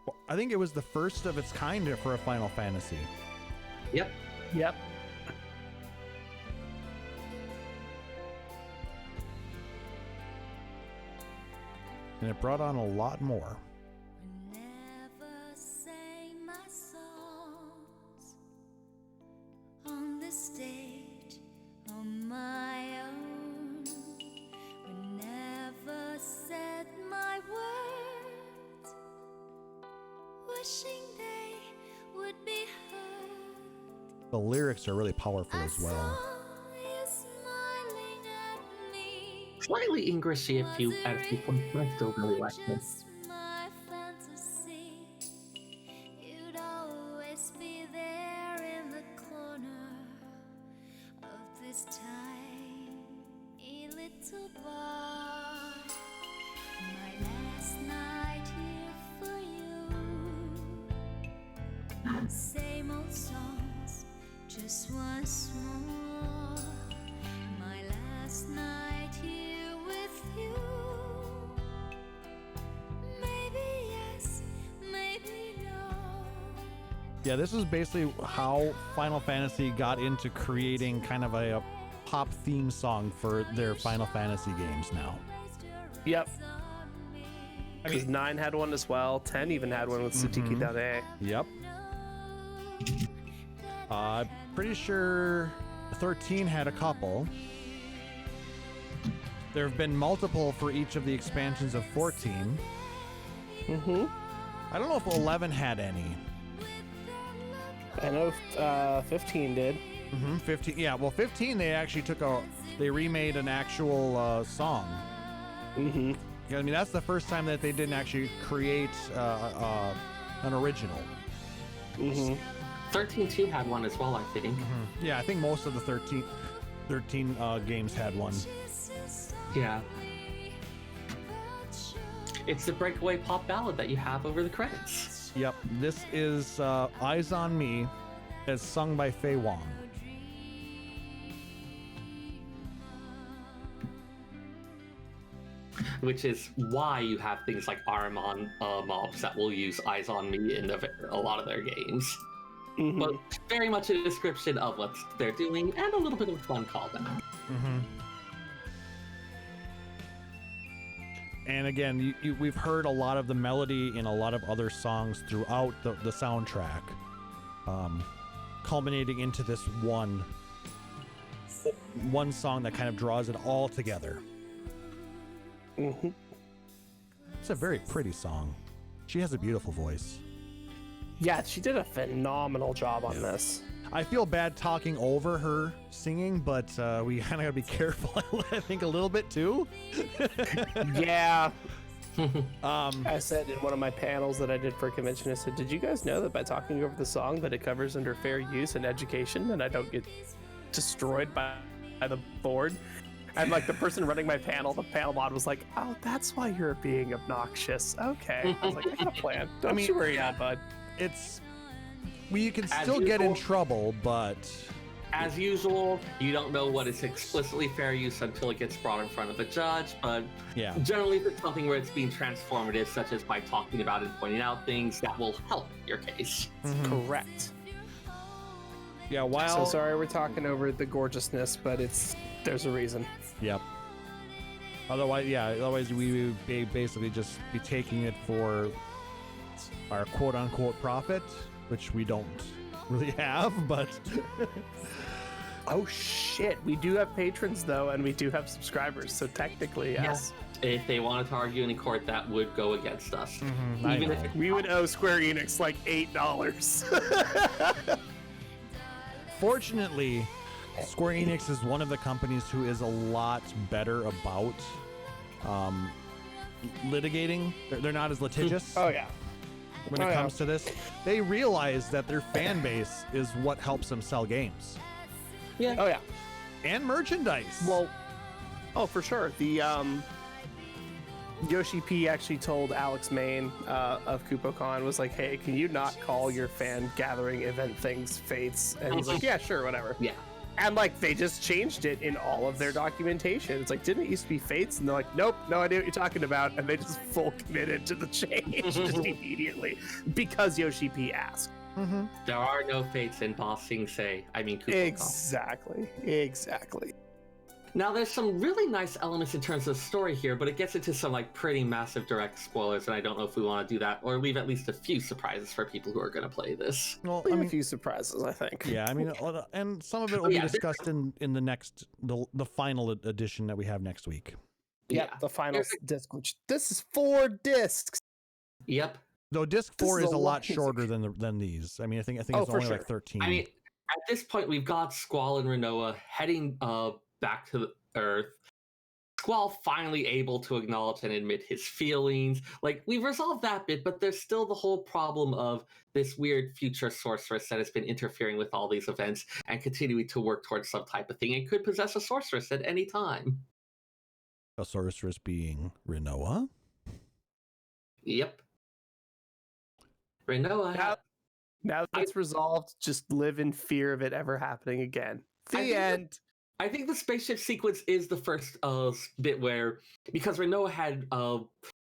Well, I think it was the first of its kind for a Final Fantasy.
Yep.
Yep.
And it brought on a lot more.
Never say my songs on the stage on my own. Never said my words, wishing they would be heard.
The lyrics are really powerful as well.
I saw you smiling at me.
Slightly Englishy at a few points, but I still really like this.
Just my fantasy. You'd always be there in the corner of this tiny little bar. My last night here for you. Same old songs, just once more. My last night here with you. Maybe yes, maybe no.
Yeah, this is basically how Final Fantasy got into creating kind of a pop theme song for their Final Fantasy games now.
Yep. Because 9 had one as well. 10 even had one with Satiki Dane.
Yep. Pretty sure 13 had a couple. There have been multiple for each of the expansions of 14.
Mm-hmm.
I don't know if 11 had any.
I know 15 did.
15. Yeah, well, 15 they actually they remade an actual song.
Mm-hmm.
I mean, that's the first time that they didn't actually create an original.
Mm-hmm.
13-2 had one as well, I think.
Yeah, I think most of the 13 games had one.
Yeah. It's the breakaway pop ballad that you have over the credits.
Yep, this is Eyes on Me, as sung by Fei Wong.
Which is why you have things like Armon mobs that will use Eyes on Me in a lot of their games.
Mm-hmm.
But very much a description of what they're doing and a little bit of fun callback.
And again, we've heard a lot of the melody in a lot of other songs throughout the soundtrack, culminating into this one song that kind of draws it all together.
Mm-hmm.
It's a very pretty song. She has a beautiful voice.
Yeah, she did a phenomenal job on this.
I feel bad talking over her singing, but we kind of gotta be careful, I think, a little bit too.
Yeah. I said in one of my panels that I did for a convention, I said, did you guys know that by talking over the song that it covers under fair use and education and I don't get destroyed by the board? And like the person running my panel, the panel mod was like, oh, that's why you're being obnoxious. Okay. I was like, I got a plan. Don't you worry, bud.
You can still get in trouble, but
as usual, you don't know what is explicitly fair use until it gets brought in front of a judge, but
yeah,
generally if it's something where it's being transformative, such as by talking about and pointing out things, that will help your case.
Correct.
Yeah, while...
So sorry we're talking over the gorgeousness, but there's a reason.
Yep. Otherwise we would basically just be taking it for our quote-unquote profit, which we don't really have, but...
Oh shit, we do have patrons though, and we do have subscribers, so technically, yes.
If they wanted to argue in court, that would go against us.
Even if
we would owe Square Enix like $8.
Fortunately, Square Enix is one of the companies who is a lot better about litigating. They're not as litigious.
Oh yeah.
When it comes to this, they realize that their fan base is what helps them sell games.
Yeah.
Oh yeah.
And merchandise.
Well, oh for sure. The Yoshi P actually told Alex Main of KupoCon was like, hey, can you not call your fan gathering event things Fates? And he's like, yeah, sure, whatever.
Yeah.
And like they just changed it in all of their documentation. It's like, didn't it used to be Fates? And they're like, nope, no idea what you're talking about. And they just full committed to the change just immediately because Yoshi P asked.
There are no fates in KupoCon.
Exactly.
Now, there's some really nice elements in terms of story here, but it gets into some like pretty massive direct spoilers, and I don't know if we want to do that or leave at least a few surprises for people who are going to play this.
Well,
A few surprises, I think.
Yeah, I mean, and some of it will be discussed in the next, the final edition that we have next week.
Yeah, the final disc, which this is 4 discs.
Yep.
Though disc 4
This
is
is
a
a
lot
lot
shorter than these. I mean, I think it's
Oh,
only
for
like
sure.
13.
I mean, at this point, we've got Squall and Renoa heading back to the Earth. Squall finally able to acknowledge and admit his feelings. Like, we've resolved that bit, but there's still the whole problem of this weird future sorceress that has been interfering with all these events and continuing to work towards some type of thing and could possess a sorceress at any time.
A sorceress being Renoa?
Yep. Renoa.
Now that's resolved, just live in fear of it ever happening again. The end.
I think the spaceship sequence is the first bit where, because Renoa had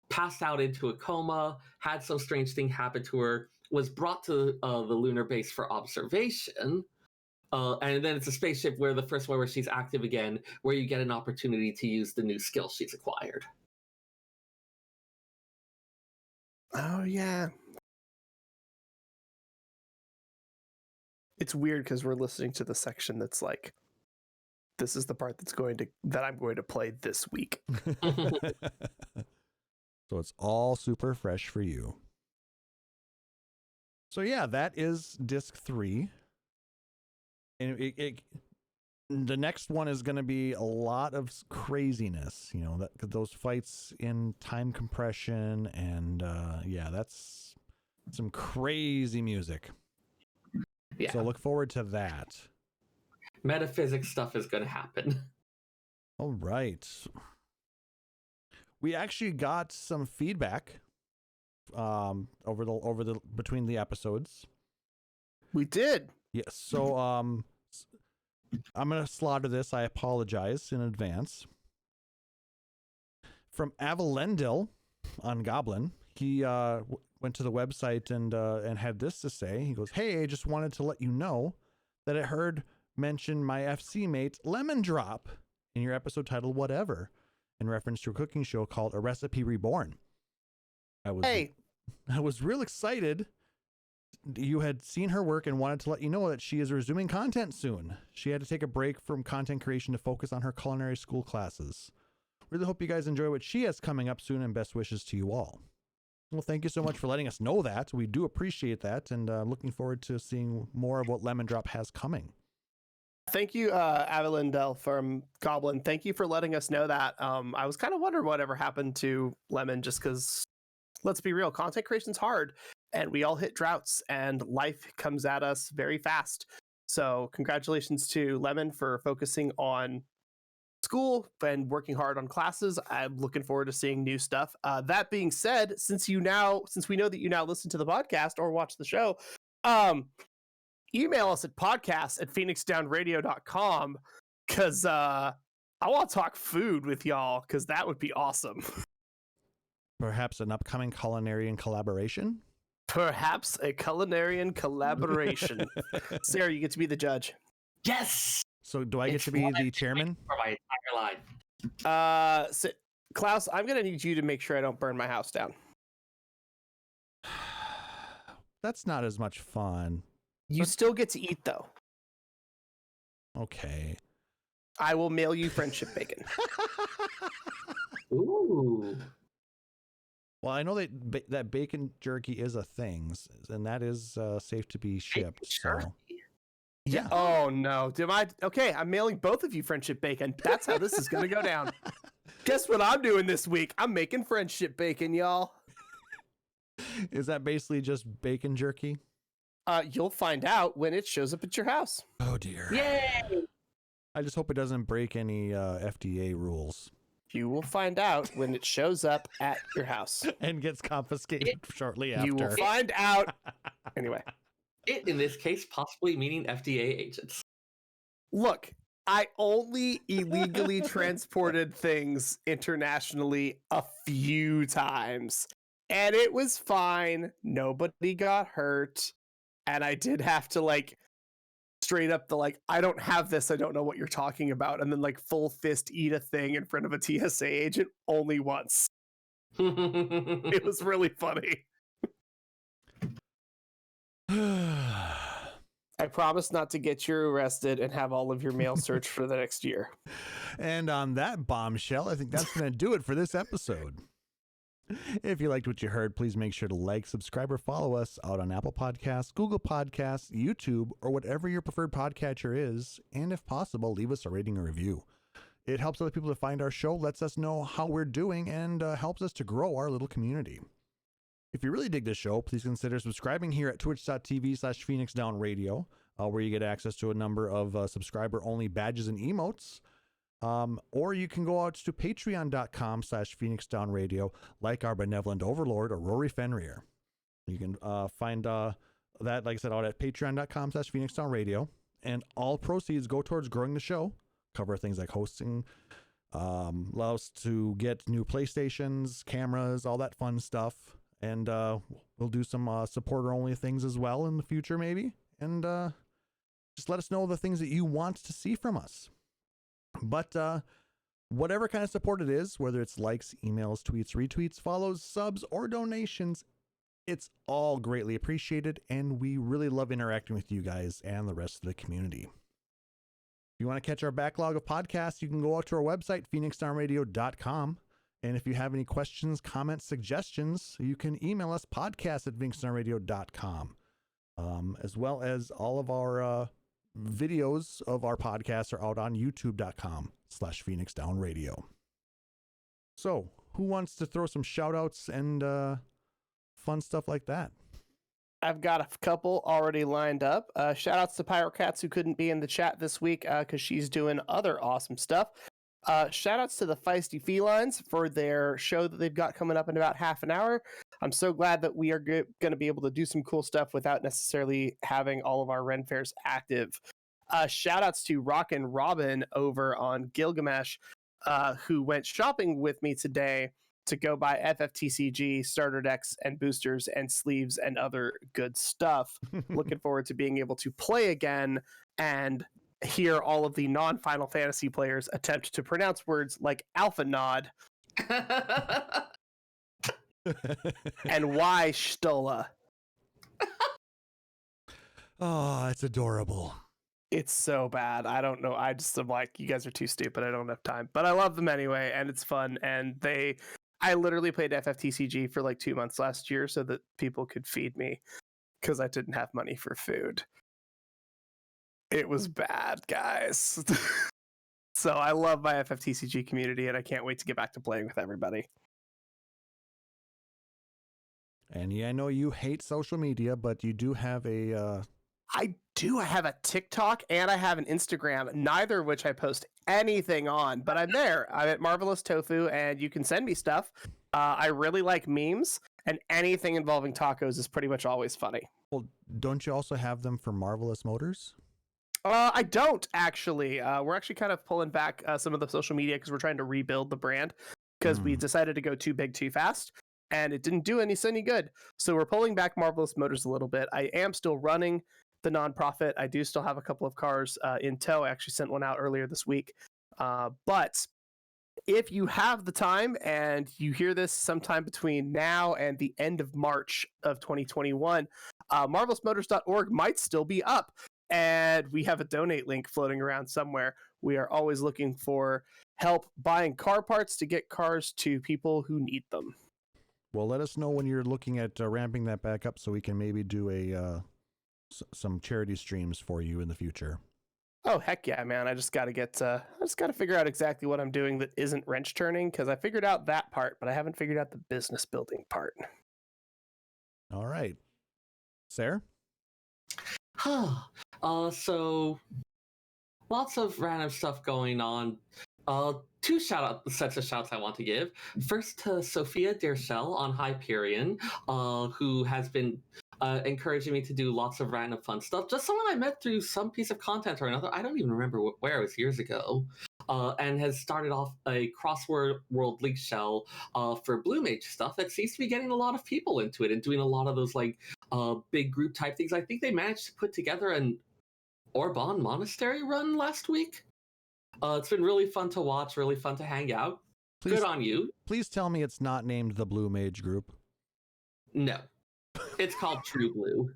passed out into a coma, had some strange thing happen to her, was brought to the lunar base for observation, and then it's a spaceship where the first one where she's active again, where you get an opportunity to use the new skill she's acquired.
Oh, yeah. It's weird because we're listening to the section that's like, this is the part that I'm going to play this week.
So it's all super fresh for you. So yeah, that is disc 3. And the next one is going to be a lot of craziness, you know, those fights in time compression. And yeah, that's some crazy music.
Yeah.
So look forward to that.
Metaphysics stuff is going to happen.
All right. We actually got some feedback between the episodes.
We did.
Yes. So I'm going to slaughter this. I apologize in advance. From Avalendil on Goblin, he went to the website and had this to say. He goes, "Hey, I just wanted to let you know that I heard mention my FC mate Lemon Drop in your episode titled Whatever, in reference to a cooking show called A Recipe Reborn." I was real excited. You had seen her work and wanted to let you know that she is resuming content soon. She had to take a break from content creation to focus on her culinary school classes. Really hope you guys enjoy what she has coming up soon, and best wishes to you all. Well, thank you so much for letting us know that. We do appreciate that, and looking forward to seeing more of what Lemon Drop has coming.
Thank you, Avalendel from Goblin. Thank you for letting us know that. I was kind of wondering whatever happened to Lemon, just because, let's be real, content creation's hard, and we all hit droughts, and life comes at us very fast. So congratulations to Lemon for focusing on school and working hard on classes. I'm looking forward to seeing new stuff. That being said, since we know that you now listen to the podcast or watch the show, email us at podcast@phoenixdownradio.com, because I want to talk food with y'all, because that would be awesome.
Perhaps an upcoming culinary collaboration?
Perhaps a culinary collaboration. Seyrr, you get to be the judge.
Yes.
So do I get to be the chairman?
For my entire life.
So, Klauss, I'm going to need you to make sure I don't burn my house down.
That's not as much fun.
You still get to eat, though.
Okay.
I will mail you friendship bacon.
Ooh.
Well, I know that bacon jerky is a thing, and that is safe to be shipped. So. Yeah.
Oh no. Okay, I'm mailing both of you friendship bacon. That's how this is gonna go down. Guess what I'm doing this week? I'm making friendship bacon, y'all.
Is that basically just bacon jerky?
You'll find out when it shows up at your house.
Oh dear.
Yay!
I just hope it doesn't break any FDA rules.
You will find out when it shows up at your house.
And gets confiscated shortly after.
You will find out. Anyway.
It, in this case, possibly meaning FDA agents.
Look, I only illegally transported things internationally a few times, and it was fine. Nobody got hurt, and I did have to straight up I don't have this, I don't know what you're talking about, and then full fist eat a thing in front of a TSA agent only once. It was really funny. I promise not to get you arrested and have all of your mail searched for the next year.
And on that bombshell, I think that's going to do it for this episode. If you liked what you heard, please make sure to like, subscribe, or follow us out on Apple Podcasts, Google Podcasts, YouTube, or whatever your preferred podcatcher is. And if possible, leave us a rating or review. It helps other people to find our show, lets us know how we're doing, and helps us to grow our little community. If you really dig this show, please consider subscribing here at twitch.tv/PhoenixDownRadio, where you get access to a number of subscriber-only badges and emotes. Or you can go out to patreon.com/PhoenixDownRadio, like our benevolent overlord, Rory Fenrir. You can find that, like I said, out at patreon.com/PhoenixDownRadio. And all proceeds go towards growing the show, cover things like hosting, allow us to get new PlayStations, cameras, all that fun stuff. And we'll do some supporter-only things as well in the future, maybe. And just let us know the things that you want to see from us. But whatever kind of support it is, whether it's likes, emails, tweets, retweets, follows, subs, or donations, it's all greatly appreciated. And we really love interacting with you guys and the rest of the community. If you want to catch our backlog of podcasts, you can go out to our website, phoenixdownradio.com. And if you have any questions, comments, suggestions, you can email us podcast@phoenixdownradio.com, as well as all of our videos of our podcast are out on youtube.com/PhoenixDownRadio. So, who wants to throw some shout outs and fun stuff like that?
I've got a couple already lined up. Shout outs to Pyrocats, who couldn't be in the chat this week because she's doing other awesome stuff. Shout outs to the Feisty Felines for their show that they've got coming up in about half an hour. I'm so glad that we are going to be able to do some cool stuff without necessarily having all of our Ren fairs active. Shout outs to Rockin' Robin over on Gilgamesh, who went shopping with me today to go buy FFTCG starter decks and boosters and sleeves and other good stuff. Looking forward to being able to play again and hear all of the non-Final Fantasy players attempt to pronounce words like Alpha Nod and Y Stola.
Oh, it's adorable.
It's so bad. I don't know. I'm like, you guys are too stupid. I don't have time. But I love them anyway, and it's fun. And I literally played FFTCG for like 2 months last year so that people could feed me because I didn't have money for food. It was bad, guys. So I love my FFTCG community, and I can't wait to get back to playing with everybody.
And yeah, I know you hate social media, but you do have a...
I do. I have a TikTok and I have an Instagram, neither of which I post anything on, but I'm there. I'm at Marvelous Tofu, and you can send me stuff. I really like memes, and anything involving tacos is pretty much always funny.
Well, don't you also have them for Marvelous Motors?
I don't, actually. We're actually kind of pulling back some of the social media because we're trying to rebuild the brand because we decided to go too big too fast, and it didn't do any good. So we're pulling back Marvelous Motors a little bit. I am still running the nonprofit. I do still have a couple of cars in tow. I actually sent one out earlier this week. But if you have the time and you hear this sometime between now and the end of March of 2021, marvelousmotors.org might still be up. And we have a donate link floating around somewhere. We are always looking for help buying car parts to get cars to people who need them.
Well, let us know when you're looking at ramping that back up so we can maybe do some charity streams for you in the future.
Oh, heck yeah, man. I just got to figure out exactly what I'm doing that isn't wrench turning, because I figured out that part, but I haven't figured out the business building part.
All right. Seyrr?
So lots of random stuff going on. Two sets of shouts I want to give. First to Sophia Dershell on Hyperion, who has been encouraging me to do lots of random fun stuff. Just someone I met through some piece of content or another. I don't even remember where it was years ago. And has started off a crossword world link shell for Blue Mage stuff that seems to be getting a lot of people into it and doing a lot of those like big group type things. I think they managed to put together an Orban Monastery run last week. It's been really fun to watch, really fun to hang out. Good on you.
Please tell me it's not named the Blue Mage Group.
No. It's called True Blue.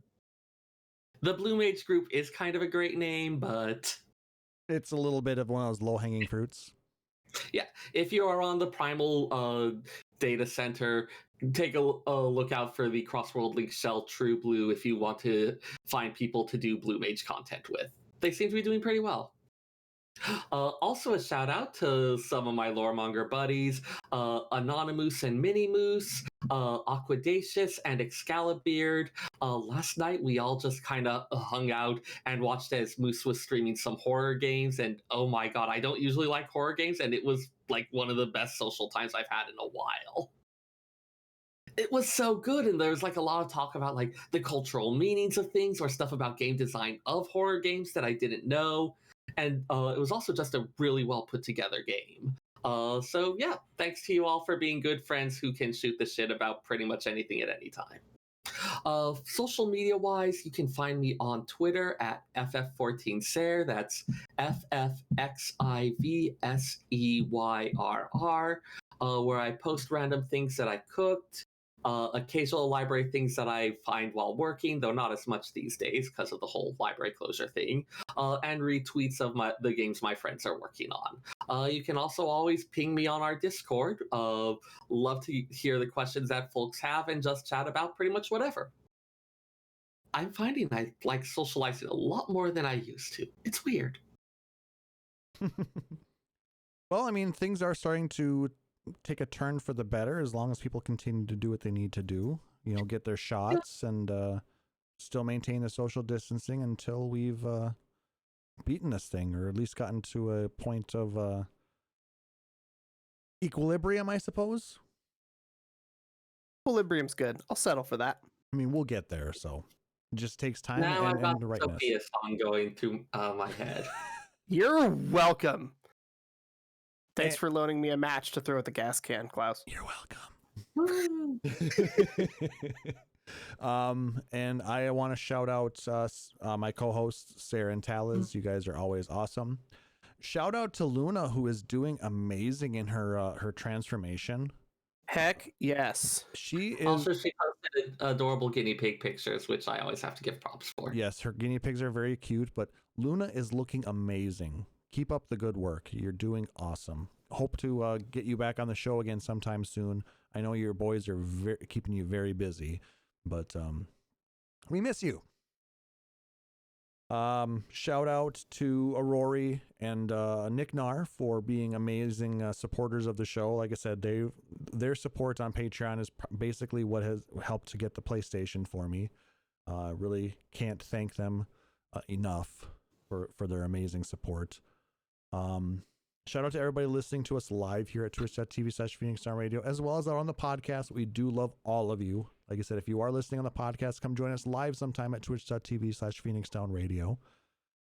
The Blue Mage Group is kind of a great name, but...
It's a little bit of one of those low-hanging fruits.
Yeah. If you are on the Primal data center, take a look out for the cross-world link shell True Blue if you want to find people to do Blue Mage content with. They seem to be doing pretty well. Also a shout out to some of my loremonger buddies, Anonymous and Minimoose, Aquadacious and Excalibeard. Last night we all just kind of hung out and watched as Moose was streaming some horror games, and oh my god, I don't usually like horror games, and it was like one of the best social times I've had in a while. It was so good, and there was like a lot of talk about like the cultural meanings of things or stuff about game design of horror games that I didn't know. And it was also just a really well put together game. So yeah, thanks to you all for being good friends who can shoot the shit about pretty much anything at any time. Social media wise, you can find me on Twitter at FF14Seyrr. That's FFXIV where I post random things that I cooked. Occasional library things that I find while working, though not as much these days because of the whole library closure thing, and retweets of the games my friends are working on. You can also always ping me on our Discord. Love to hear the questions that folks have and just chat about pretty much whatever. I'm finding I like socializing a lot more than I used to. It's weird.
Well, I mean, things are starting to take a turn for the better as long as people continue to do what they need to do. You know, get their shots and still maintain the social distancing until we've beaten this thing, or at least gotten to a point of equilibrium, I suppose.
Equilibrium's good. I'll settle for that.
I mean, we'll get there, so it just takes time
Now I've got
and the rightness.
Sophia song going through my head.
You're welcome. Thanks for loaning me a match to throw at the gas can, Klauss.
You're welcome. And I want to shout out my co-hosts Seyrr and Taliz. You guys are always awesome. Shout out to Luna, who is doing amazing in her transformation.
Heck yes.
She is.
Also, she posted adorable guinea pig pictures, which I always have to give props for.
Yes, her guinea pigs are very cute, but Luna is looking amazing. Keep up the good work. You're doing awesome. Hope to get you back on the show again sometime soon. I know your boys are keeping you very busy, but we miss you. Shout out to Aurori and Nick Nar for being amazing supporters of the show. Like I said, their support on Patreon is basically what has helped to get the PlayStation for me. Really can't thank them enough for their amazing support. Shout out to everybody listening to us live here at twitch.tv/Phoenix Down Radio, as well as on the podcast. We do love all of you. Like I said, if you are listening on the podcast, come join us live sometime at twitch.tv/Phoenix Down Radio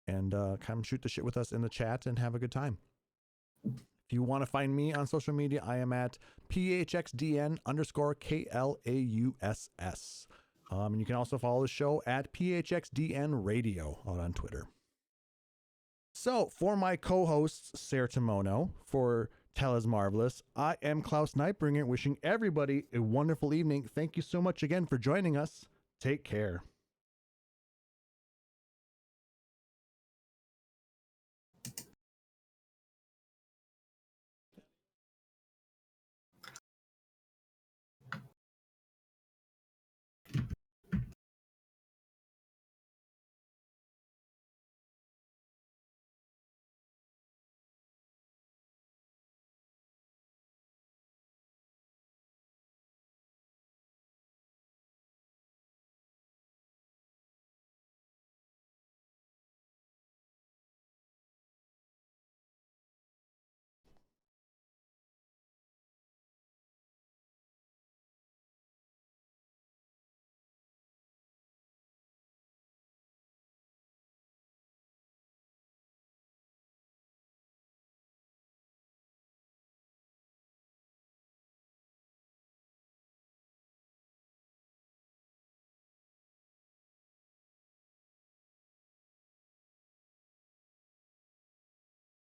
and come shoot the shit with us in the chat and have a good time. If you want to find me on social media, I am at PHXDN_KLAUSS. And you can also follow the show at PHXDN Radio out on Twitter. So, for my co-hosts, Seyrr Timono, for Taliz Marvelous, I am Klauss Nightbringer, wishing everybody a wonderful evening. Thank you so much again for joining us. Take care.